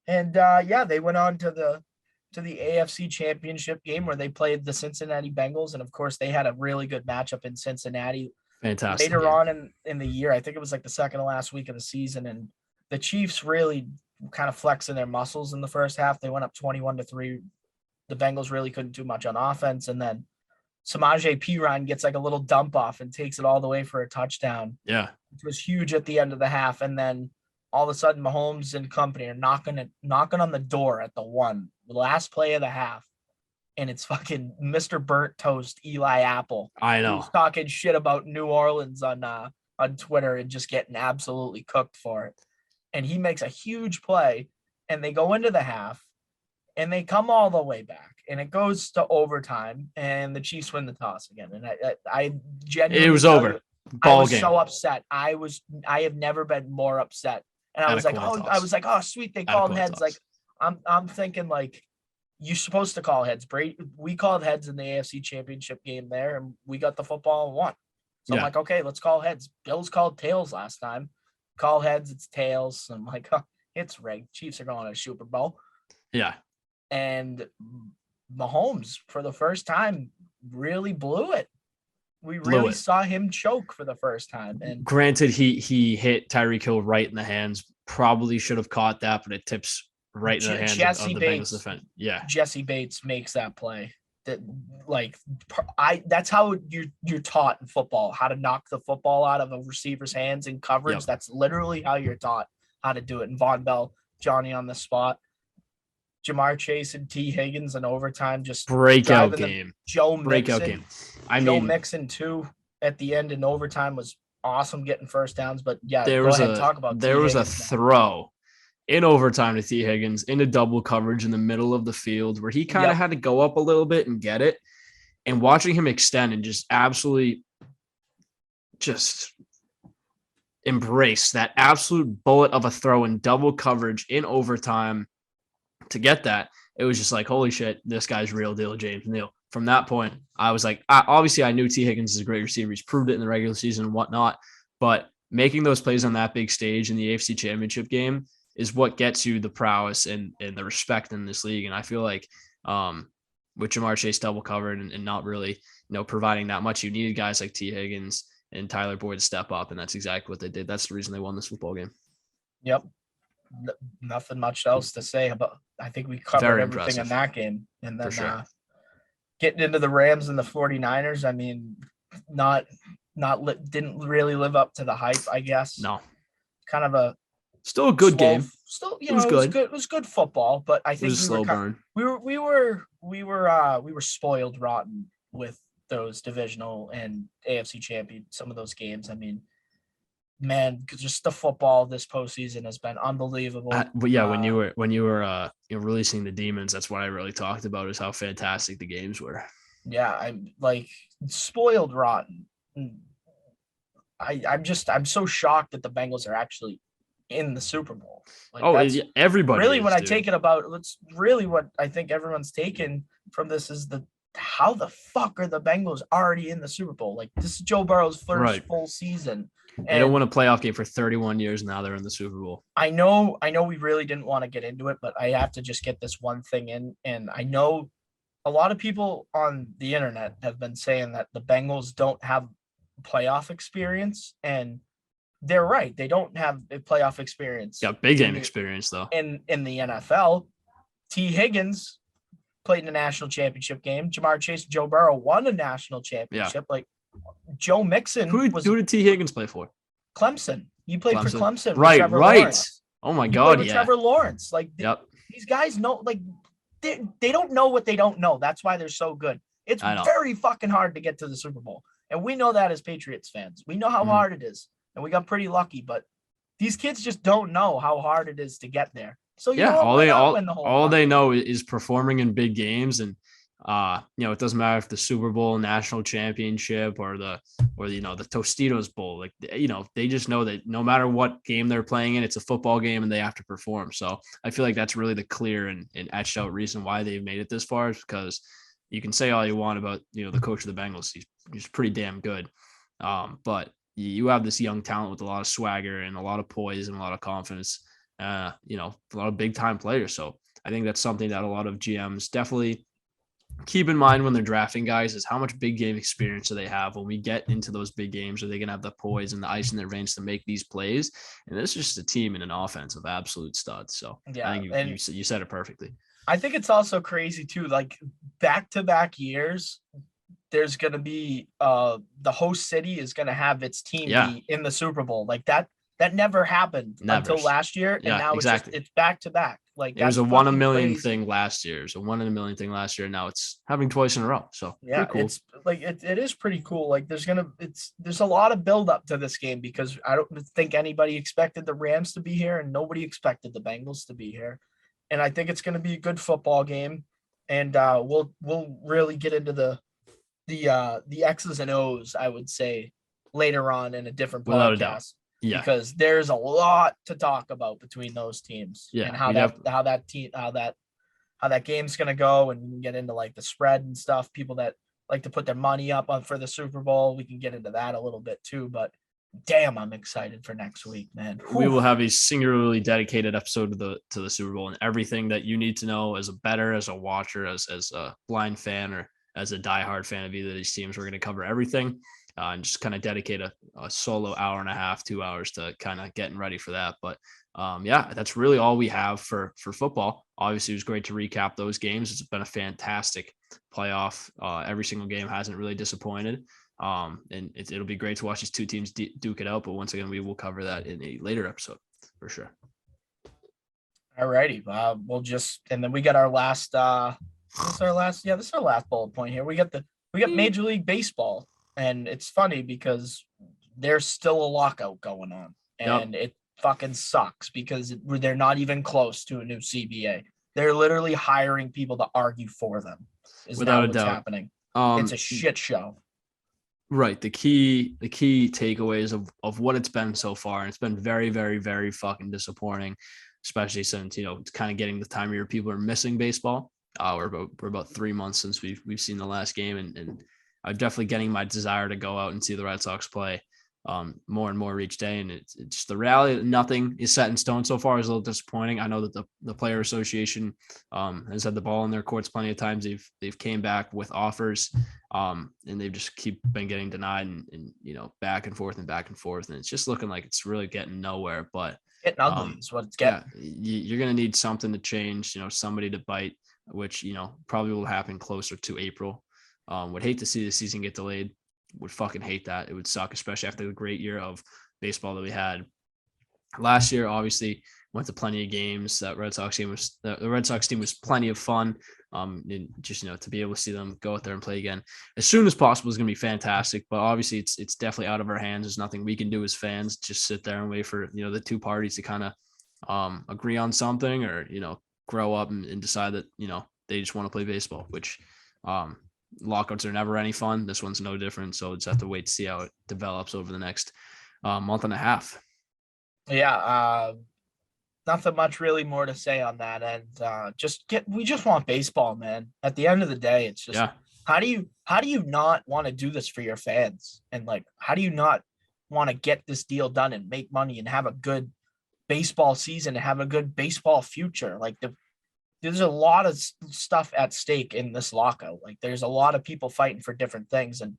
And they went on to the AFC Championship game where they played the Cincinnati Bengals, and of course they had a really good matchup in Cincinnati. Fantastic. Later on in the year, I think it was like the second to last week of the season, and the Chiefs really kind of flexing their muscles in the first half. They went up 21-3. The Bengals really couldn't do much on offense, and then Samaje Perine gets like a little dump off and takes it all the way for a touchdown. Yeah, which was huge at the end of the half, and then all of a sudden Mahomes and company are knocking on the door at the last play of the half. And it's fucking Mr. Burnt Toast, Eli Apple. I know. He's talking shit about New Orleans on Twitter and just getting absolutely cooked for it. And he makes a huge play, and they go into the half, and they come all the way back, and it goes to overtime, and the Chiefs win the toss again. And I genuinely, it was over. I was so upset. I have never been more upset. And I was like, oh, sweet, they called heads. Like I'm thinking like, you're supposed to call heads. We called heads in the AFC Championship game there, and we got the football and won. So I'm like, okay, let's call heads. Bills called tails last time. Call heads, it's tails. I'm like, it's rigged. Chiefs are going to Super Bowl. Yeah. And Mahomes, for the first time, really blew it. We really saw him choke for the first time. And granted, he hit Tyreek Hill right in the hands. Probably should have caught that, but it tips right in the hands of the Bengals defense. Yeah. Jesse Bates makes that play. That that's how you're taught in football, how to knock the football out of a receiver's hands in coverage. Yep. That's literally how you're taught how to do it. And Von Bell, Johnny on the spot, Jamar Chase and T. Higgins in overtime, just breakout game. Joe Mixon too at the end in overtime was awesome, getting first downs. But yeah, there was a throw in overtime to T. Higgins into double coverage in the middle of the field where he kind of had to go up a little bit and get it. And watching him extend and just absolutely just embrace that absolute bullet of a throw in double coverage in overtime to get that, it was just like, holy shit, this guy's real deal, James Neal. From that point, I was like, obviously I knew T. Higgins is a great receiver. He's proved it in the regular season and whatnot. But making those plays on that big stage in the AFC Championship game is what gets you the prowess and the respect in this league. And I feel like with Jamar Chase double covered and not really, providing that much, you needed guys like T. Higgins and Tyler Boyd to step up. And that's exactly what they did. That's the reason they won this football game. Yep. Nothing much else to say about, I think we covered everything in that game. And then getting into the Rams and the 49ers, I mean, didn't really live up to the hype, I guess. No. Kind of a, still a good game. Still, it was good. It was good football, but I think we were spoiled rotten with those divisional and AFC champion. Some of those games. I mean, man, just the football this postseason has been unbelievable. But yeah, when you were releasing the demons, that's what I really talked about, is how fantastic the games were. Yeah, I'm like spoiled rotten. I'm so shocked that the Bengals are actually in the Super Bowl. Everybody really, when I take it about, it's really what I think everyone's taken from this is how the fuck are the Bengals already in the Super Bowl? Like, this is Joe Burrow's first full season. They don't win a playoff game for 31 years. Now they're in the Super Bowl. I know we really didn't want to get into it, but I have to just get this one thing in. And I know a lot of people on the internet have been saying that the Bengals don't have playoff experience, and they're right. They don't have a playoff experience. Yeah, big game experience though. In the NFL, T. Higgins played in a national championship game. Jamar Chase, Joe Burrow won a national championship. Yeah. Like Joe Mixon. Who did T. Higgins play for? Clemson. He played for Clemson. Right. Lawrence. Oh my God. Yeah. Trevor Lawrence. Like these guys know. Like they don't know what they don't know. That's why they're so good. It's very fucking hard to get to the Super Bowl, and we know that as Patriots fans. We know how hard it is. And we got pretty lucky, but these kids just don't know how hard it is to get there. So all they know is performing in big games, and it doesn't matter if the Super Bowl, national championship, or the Tostitos Bowl. Like they just know that no matter what game they're playing in, it's a football game, and they have to perform. So I feel like that's really the clear and etched out reason why they've made it this far, is because you can say all you want about the coach of the Bengals. He's pretty damn good, but you have this young talent with a lot of swagger and a lot of poise and a lot of confidence, a lot of big time players. So I think that's something that a lot of GMs definitely keep in mind when they're drafting guys, is how much big game experience do they have when we get into those big games. Are they going to have the poise and the ice in their veins to make these plays? And this is just a team and an offense of absolute studs. So yeah, I think you said it perfectly. I think it's also crazy too, like back-to-back years, there's going to be the host city is going to have its team be in the Super Bowl. Like that never happened until last year. And now it's back to back. Like it was a 1 in a million thing last year. It's a 1 in a million thing last year. Now it's happening twice in a row. So yeah, cool. It's like, it is pretty cool. Like there's a lot of build up to this game, because I don't think anybody expected the Rams to be here, and nobody expected the Bengals to be here. And I think it's going to be a good football game. And we'll really get into the X's and O's, I would say, later on in a different podcast. Yeah. Because there's a lot to talk about between those teams. Yeah. And how that game's gonna go, and we can get into like the spread and stuff. People that like to put their money up for the Super Bowl, we can get into that a little bit too. But damn, I'm excited for next week, man. We will have a singularly dedicated episode to the Super Bowl, and everything that you need to know as a bettor, as a watcher, as a blind fan, or as a diehard fan of either of these teams. We're going to cover everything. and just kind of dedicate a solo hour and a half, 2 hours to kind of getting ready for that. But yeah, that's really all we have for football. Obviously, it was great to recap those games. It's been a fantastic playoff. Every single game hasn't really disappointed. And it'll be great to watch these two teams duke it out. But once again, we will cover that in a later episode for sure. All righty. And then we got our last, this is our last bullet point here. We got Major League Baseball, and it's funny because there's still a lockout going on, and it fucking sucks because they're not even close to a new CBA. They're literally hiring people to argue for them. Without a doubt. Happening. It's a shit show. Right. The key takeaways of what it's been so far, and it's been very, very, very fucking disappointing, especially since, it's kind of getting the time of year people are missing baseball. We're about 3 months since we've seen the last game, and I'm definitely getting my desire to go out and see the Red Sox play more and more each day. And it's just the reality that nothing is set in stone so far is a little disappointing. I know that the Player Association has had the ball in their courts plenty of times. They've came back with offers, and they've just been getting denied and back and forth. And it's just looking like it's really getting nowhere. But getting ugly is what it's getting. Yeah, you're going to need something to change, somebody to bite, which, probably will happen closer to April. Would hate to see the season get delayed. Would fucking hate that. It would suck, especially after the great year of baseball that we had last year. Obviously went to plenty of games. That Red Sox team was plenty of fun. And just, to be able to see them go out there and play again as soon as possible is going to be fantastic. But obviously it's definitely out of our hands. There's nothing we can do as fans. Just sit there and wait for, the two parties to kind of agree on something or, grow up and decide that, they just want to play baseball, which lockouts are never any fun. This one's no different. So just have to wait to see how it develops over the next month and a half. Yeah. Nothing much really more to say on that. And we just want baseball, man. At the end of the day, it's just, how do you not want to do this for your fans? And how do you not want to get this deal done and make money and have a good baseball season and have a good baseball future? There's a lot of stuff at stake in this lockout. There's a lot of people fighting for different things and,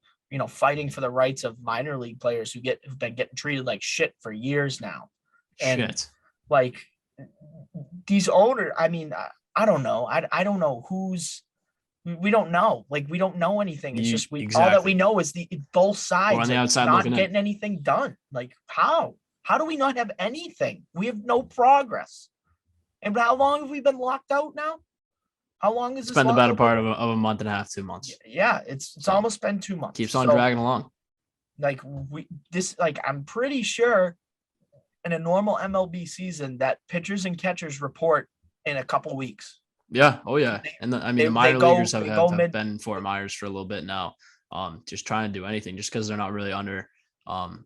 fighting for the rights of minor league players who've been getting treated like shit for years now. And these owners, I mean, I don't know. I don't know we don't know. We don't know anything. It's just all that we know is both sides on the outside not getting anything done. How do we not have anything? We have no progress. And how long have we been locked out now? How long is this? It's been the better part of a month and a half, 2 months. Yeah, it's almost been 2 months. Keeps on dragging along. I'm pretty sure in a normal MLB season that pitchers and catchers report in a couple weeks. Yeah. Oh yeah. The minor leaguers have been in Fort Myers for a little bit now. Just trying to do anything just because they're not really under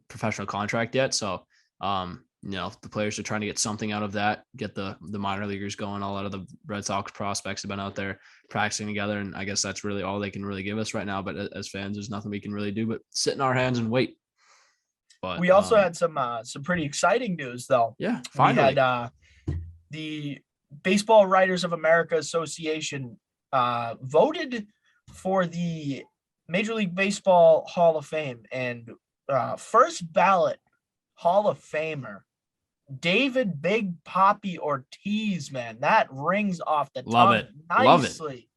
professional contract yet. So the players are trying to get something out of that, get the minor leaguers going. A lot of the Red Sox prospects have been out there practicing together. And I guess that's really all they can really give us right now. But as fans, there's nothing we can really do but sit in our hands and wait. But we also had some pretty exciting news though. Yeah. Finally. We had the Baseball Writers of America Association voted for the Major League Baseball Hall of Fame, and first ballot Hall of Famer David Big Papi Ortiz, man, that rings off the tongue nicely.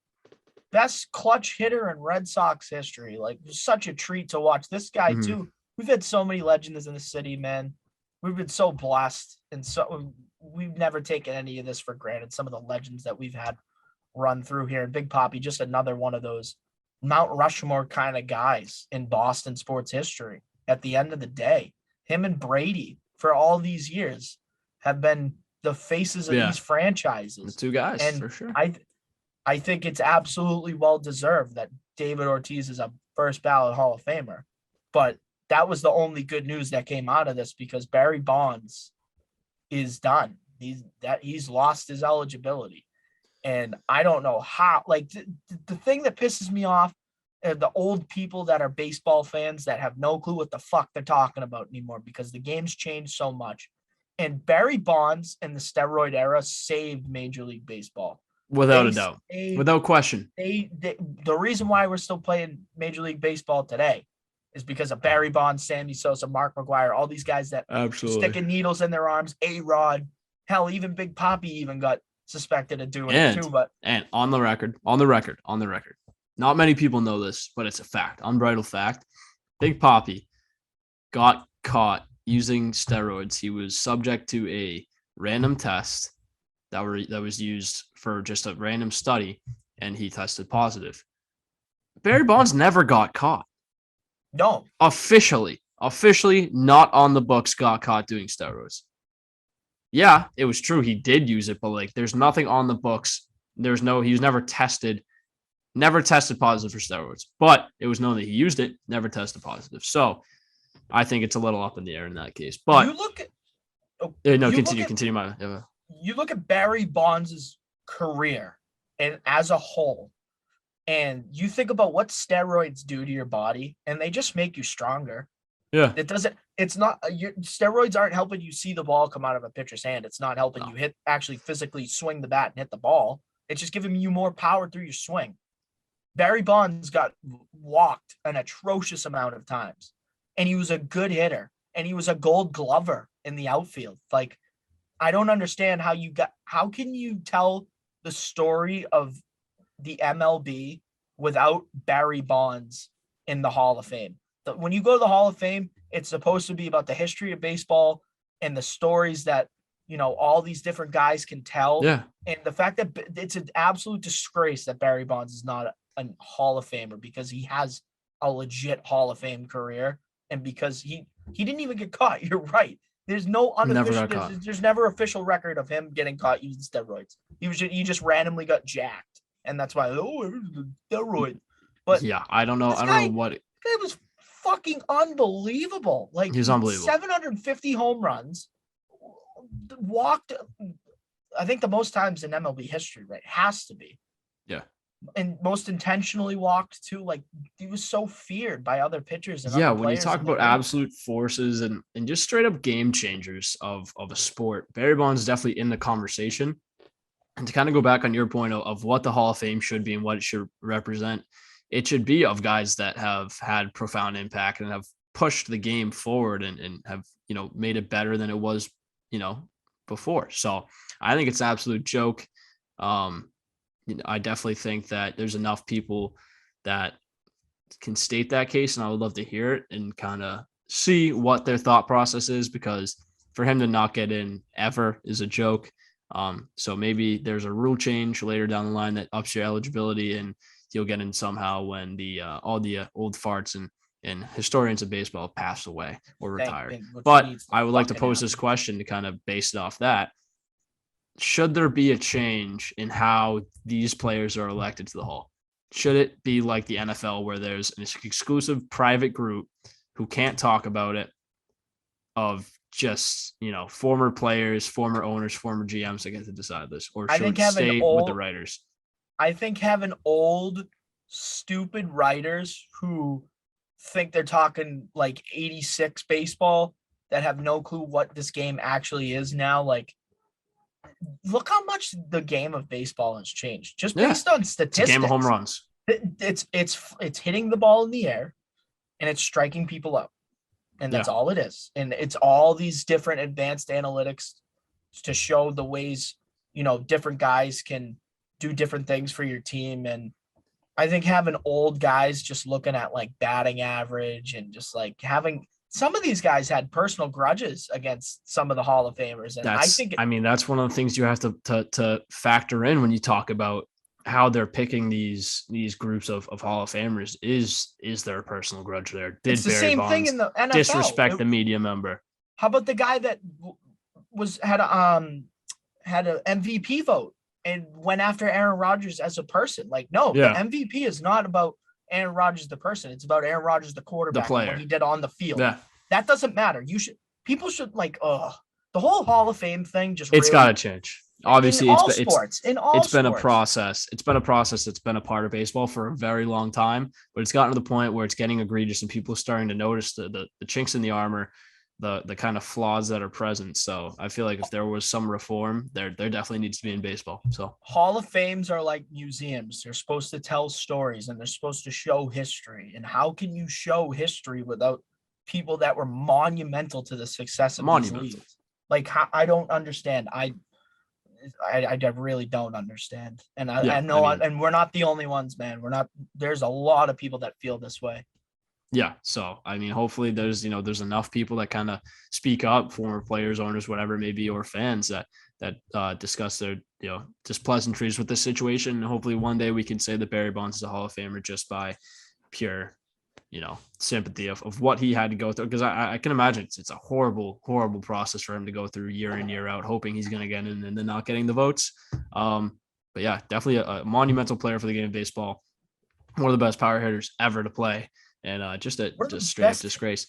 Best clutch hitter in Red Sox history. Such a treat to watch this guy too. We've had so many legends in the city, man. We've been so blessed, and so we've never taken any of this for granted. Some of the legends that we've had run through here, and Big Papi, just another one of those Mount Rushmore kind of guys in Boston sports history. At the end of the day, him and Brady for all these years have been the faces of these franchises. The two guys, and for sure. I think it's absolutely well deserved that David Ortiz is a first ballot Hall of Famer. But that was the only good news that came out of this, because Barry Bonds is done. He's lost his eligibility. And I don't know how, the thing that pisses me off are the old people that are baseball fans that have no clue what the fuck they're talking about anymore, because the game's changed so much. And Barry Bonds and the steroid era saved Major League Baseball. Without a doubt. Without question. The reason why we're still playing Major League Baseball today is because of Barry Bonds, Sammy Sosa, Mark McGwire, all these guys that sticking needles in their arms, A-Rod, hell, even Big Papi even got suspected of doing it too. And on the record, not many people know this, but it's a fact, unbridled fact. Big Papi got caught using steroids. He was subject to a random test that was used for just a random study, and he tested positive. Barry Bonds never got caught. No. Officially not on the books, got caught doing steroids. Yeah, it was true. He did use it, but like there's nothing on the books. He was never tested positive for steroids, but it was known that he used it, never tested positive. So I think it's a little up in the air in that case. But continue. You look at Barry Bonds' career and as a whole, and you think about what steroids do to your body, and they just make you stronger. Yeah. Steroids aren't helping you see the ball come out of a pitcher's hand. It's not helping you actually physically swing the bat and hit the ball. It's just giving you more power through your swing. Barry Bonds got walked an atrocious amount of times, and he was a good hitter, and he was a Gold Glover in the outfield. Like, I don't understand how can you tell the story of the MLB without Barry Bonds in the Hall of Fame? When you go to the Hall of Fame, it's supposed to be about the history of baseball and the stories that, all these different guys can tell. Yeah. And the fact that it's an absolute disgrace that Barry Bonds is not a Hall of Famer, because he has a legit Hall of Fame career, and because he didn't even get caught. You're right. There's no unofficial. There's never official record of him getting caught using steroids. He just randomly got jacked, and that's why steroid. But yeah, I don't know what this guy was fucking unbelievable. Like, he's unbelievable. 750 home runs, walked. I think the most times in MLB history, right? Has to be. Yeah. And most intentionally walked too. Like, he was so feared by other pitchers. And when you talk about absolute forces and just straight up game changers of a sport, Barry Bonds is definitely in the conversation. And to kind of go back on your point of what the Hall of Fame should be and what it should represent, it should be of guys that have had profound impact and have pushed the game forward and have, made it better than it was, before. So I think it's an absolute joke. I definitely think that there's enough people that can state that case, and I would love to hear it and kind of see what their thought process is, because for him to not get in ever is a joke. So maybe there's a rule change later down the line that ups your eligibility and he'll get in somehow when all the old farts and historians of baseball pass away or retire. But I would like to pose this question to kind of base it off that. Should there be a change in how these players are elected to the Hall? Should it be like the NFL, where there's an exclusive private group who can't talk about it, of just, former players, former owners, former GMs that get to decide this? Or should it stay with the writers? I think having old, stupid writers who think they're talking like 86 baseball that have no clue what this game actually is now, like, look how much the game of baseball has changed just based on statistics. It's a game of home runs. It's hitting the ball in the air and it's striking people out. And that's all it is. And it's all these different advanced analytics to show the ways, different guys can do different things for your team. And I think having old guys just looking at like batting average and just like having some of these guys had personal grudges against some of the Hall of Famers. And that's one of the things you have to factor in when you talk about how they're picking these groups of Hall of Famers. Is there a personal grudge there? Did it's the same thing in the NFL. Disrespect the media member? How about the guy that had an MVP vote and went after Aaron Rodgers as a person? Like, no, the MVP is not about Aaron Rodgers the person. It's about Aaron Rodgers the quarterback, the player, what he did on the field. Yeah. That doesn't matter. People should the whole Hall of Fame thing it's got to change. Obviously, it's been a process. It's been a process that's been a part of baseball for a very long time, but it's gotten to the point where it's getting egregious and people are starting to notice the chinks in the armor. the kind of flaws that are present. So I feel like if there was some reform, there definitely needs to be in baseball. So Hall of Fames are like museums. They're supposed to tell stories and they're supposed to show history. And how can you show history without people that were monumental to the success of these leagues? Like, I don't understand. I really don't understand. And I know, and we're not the only ones, man. There's a lot of people that feel this way. Yeah. So, I mean, hopefully there's enough people that kind of speak up, former players, owners, whatever it may be, or fans that discuss their, just pleasantries with this situation. And hopefully one day we can say that Barry Bonds is a Hall of Famer just by pure, sympathy of what he had to go through. Because I can imagine it's a horrible, horrible process for him to go through year in, year out, hoping he's going to get in and then not getting the votes. But yeah, definitely a monumental player for the game of baseball. One of the best power hitters ever to play. And just straight up disgrace.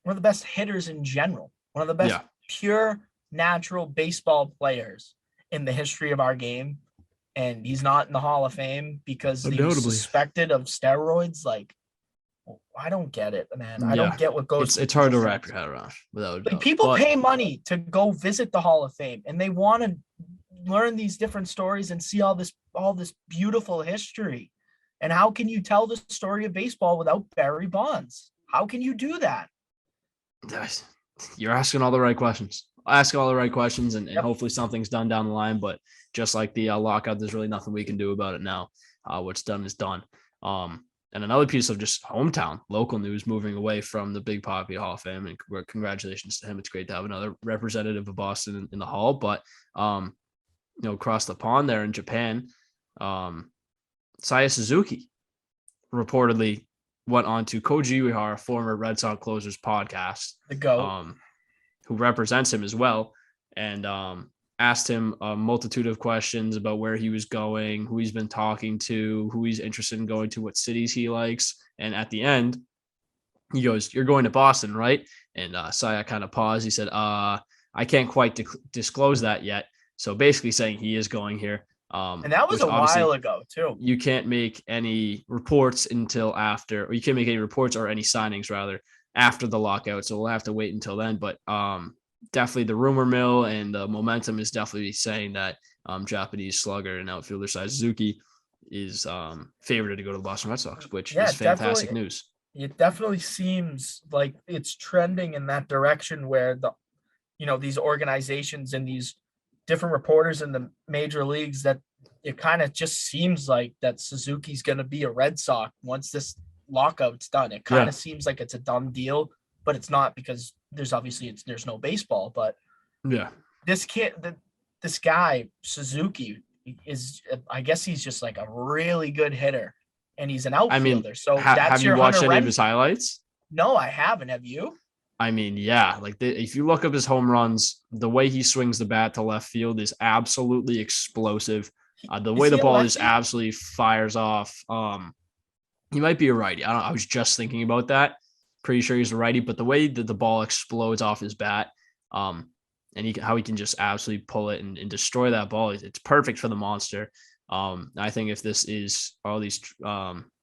One of the best hitters in general. One of the best pure natural baseball players in the history of our game. And he's not in the Hall of Fame because he was suspected of steroids. Like, I don't get it, man. I don't get what goes. It's hard to wrap your head around. People pay money to go visit the Hall of Fame, and they want to learn these different stories and see all this beautiful history. And how can you tell the story of baseball without Barry Bonds? How can you do that? You're asking all the right questions. Ask all the right questions, and hopefully something's done down the line. But just like the lockout, there's really nothing we can do about it now. What's done is done. And another piece of just hometown, local news, moving away from the Big Papi Hall of Fame, and congratulations to him. It's great to have another representative of Boston in the Hall. But across the pond there in Japan, Seiya Suzuki reportedly went on to Koji Uehara, former Red Sox closer's podcast, the GOAT, who represents him as well, and asked him a multitude of questions about where he was going, who he's been talking to, who he's interested in going to, what cities he likes. And at the end, he goes, "You're going to Boston, right?" And Seiya kind of paused. He said, "I can't quite disclose that yet." So basically saying he is going here. And that was a while ago too. You can't make any reports until after, or you can't make any reports or any signings rather after the lockout. So we'll have to wait until then. But definitely the rumor mill and the momentum is definitely saying that Japanese slugger and outfielder Seiya Suzuki is favored to go to the Boston Red Sox, which is fantastic news. It definitely seems like it's trending in that direction where these organizations and these different reporters in the major leagues, that it kind of just seems like that Suzuki's going to be a Red Sox once this lockout's done. It kind of seems like it's a done deal, but it's not, because there's no baseball. But this guy Suzuki I guess he's just like a really good hitter, and he's an outfielder. So have you watched any of his highlights? No, I haven't. Have you? I mean, if you look up his home runs, the way he swings the bat to left field is absolutely explosive. The way the ball just absolutely fires off. He might be a righty. I was just thinking about that. Pretty sure he's a righty, but the way that the ball explodes off his bat, and how he can just absolutely pull it and destroy that ball, it's perfect for the monster. I think if this is all these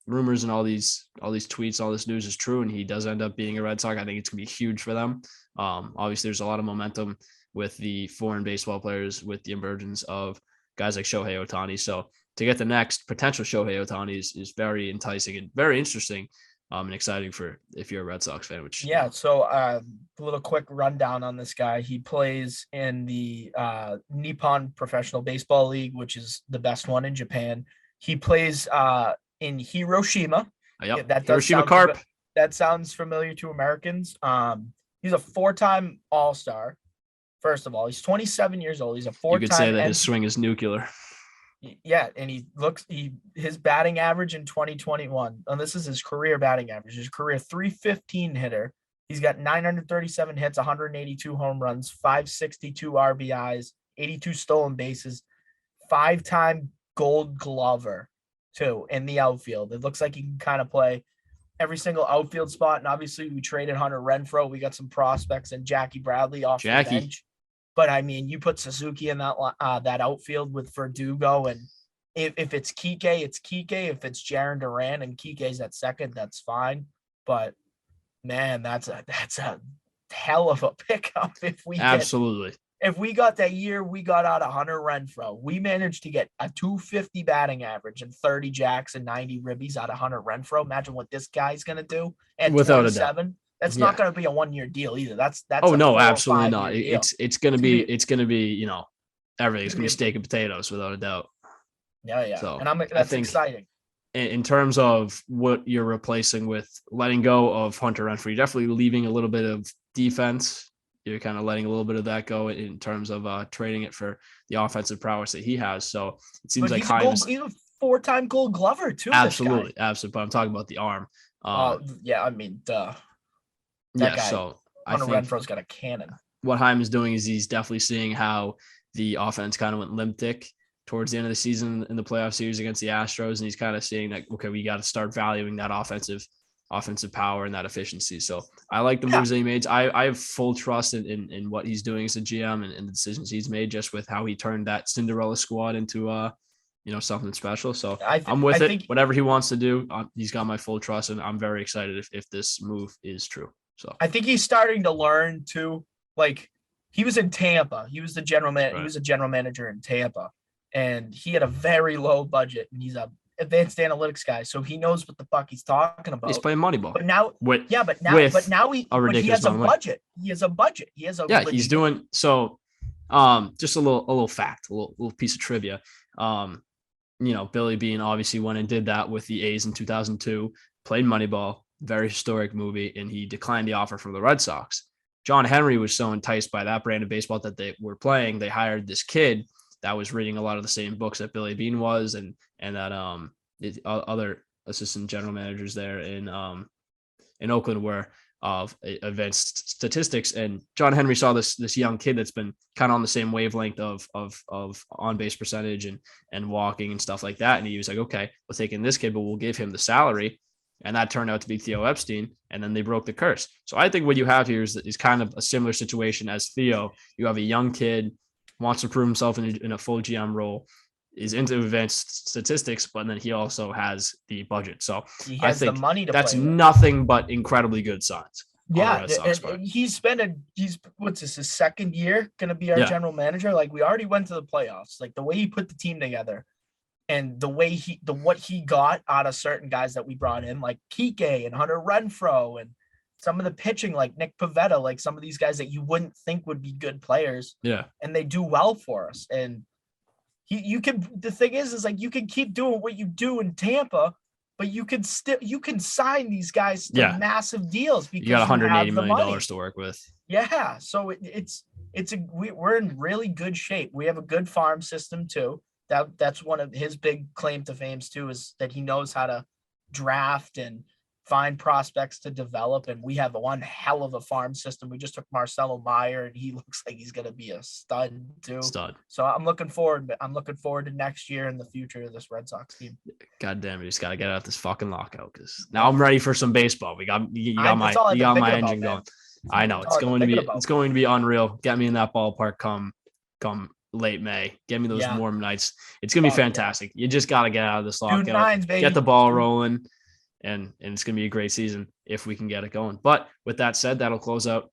rumors and all these tweets, all this news is true, and he does end up being a Red Sox, I think it's gonna be huge for them. Obviously there's a lot of momentum with the foreign baseball players, with the emergence of guys like Shohei Ohtani. So to get the next potential Shohei Ohtani is very enticing and very interesting, and exciting for if you're a Red Sox fan. So a little quick rundown on this guy. He plays in the Nippon Professional Baseball League, which is the best one in Japan. He plays in Hiroshima. Hiroshima Carp. That sounds familiar to Americans. He's a 4-time All-Star. First of all, he's 27 years old. He's a 4-time. You could say that his swing is nuclear. Yeah, and his batting average in 2021, and this is his career batting average, his career 315 hitter. He's got 937 hits, 182 home runs, 562 RBIs, 82 stolen bases, 5-time Gold Glover too in the outfield. It looks like he can kind of play every single outfield spot. And obviously we traded Hunter Renfroe. We got some prospects and Jackie Bradley off the bench. But I mean, you put Suzuki in that outfield with Verdugo, and if it's Kike, it's Kike. If it's Jarren Duran and Kike's at second, that's fine. But man, that's a hell of a pickup if we got that year we got out of Hunter Renfroe. We managed to get a 250 batting average and 30 jacks and 90 ribbies out of Hunter Renfroe. Imagine what this guy's gonna do at without 27. a doubt. That's not going to be a 1-year deal either. That's oh a no, absolutely not. Deal. It's going to be everything's going to be steak and potatoes without a doubt. Yeah. So and that's exciting. In terms of what you're replacing with letting go of Hunter Renfroe, you're definitely leaving a little bit of defense. You're kind of letting a little bit of that go in terms of trading it for the offensive prowess that he has. So it seems like he's a 4-time Gold Glover too. Absolutely. But I'm talking about the arm. Duh. So Hunter Renfroe's got a cannon. What Heim is doing is he's definitely seeing how the offense kind of went limp dick towards the end of the season in the playoff series against the Astros, and he's kind of seeing that, okay, we got to start valuing that offensive power and that efficiency. So I like the moves that he made. I have full trust in what he's doing as a GM and the decisions he's made, just with how he turned that Cinderella squad into something special. So I'm with it. Whatever he wants to do, he's got my full trust, and I'm very excited if this move is true. So I think he's starting to learn too. Like, he was in Tampa. He was the general man. Right. He was a general manager in Tampa, and he had a very low budget. And he's a advanced analytics guy, so he knows what the fuck he's talking about. He's playing Moneyball. But now, he has a budget. He has a budget. He has a he's doing so. Just a little fact, a little piece of trivia. Billy Beane obviously went and did that with the A's in 2002. Played Moneyball. Very historic movie, and he declined the offer from the Red Sox. John Henry was so enticed by that brand of baseball that they were playing. They hired this kid that was reading a lot of the same books that Billy Beane was, and that other assistant general managers there in Oakland were of advanced statistics. And John Henry saw this young kid that's been kind of on the same wavelength of on base percentage and walking and stuff like that, and he was like, okay, we'll take in this kid, but we'll give him the salary. And that turned out to be Theo Epstein, and then they broke the curse. So I think what you have here is kind of a similar situation as Theo. You have a young kid, wants to prove himself in a full GM role, is into advanced statistics, but then he also has the budget. So I think the money that's nothing but incredibly good signs. Yeah, and he's what's this, his second year going to be our general manager? Like, we already went to the playoffs. Like, the way he put the team together. And the way what he got out of certain guys that we brought in, like Kike and Hunter Renfroe, and some of the pitching, like Nick Pivetta, like some of these guys that you wouldn't think would be good players. Yeah. And they do well for us. And the thing is like, you can keep doing what you do in Tampa, but you can sign these guys to massive deals because you got $180 million to work with. Yeah. So we're in really good shape. We have a good farm system too. That's one of his big claim to fame too, is that he knows how to draft and find prospects to develop. And we have one hell of a farm system. We just took Marcelo Meyer, and he looks like he's going to be a stud too. So I'm looking forward to next year and the future of this Red Sox team. God damn it. Just got to get out this fucking lockout, because now I'm ready for some baseball. You got my engine going. I know it's going to be unreal. Get me in that ballpark come late May. Get me those warm nights. It's gonna be fantastic. You just gotta get out of this lockout, get the ball rolling, and it's gonna be a great season if we can get it going. But with that said, that'll close out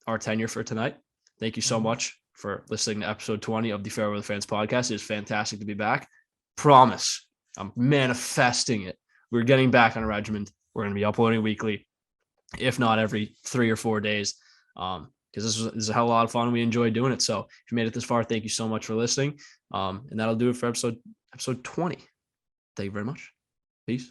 our tenure for tonight. Thank you so much for listening to episode 20 of the Fairweather Fans Podcast. It's fantastic to be back. Promise, I'm manifesting it. We're getting back on a regimen. We're gonna be uploading weekly, if not every 3 or 4 days. Because this is a hell of a lot of fun. We enjoy doing it. So if you made it this far, thank you so much for listening. And that'll do it for episode 20. Thank you very much. Peace.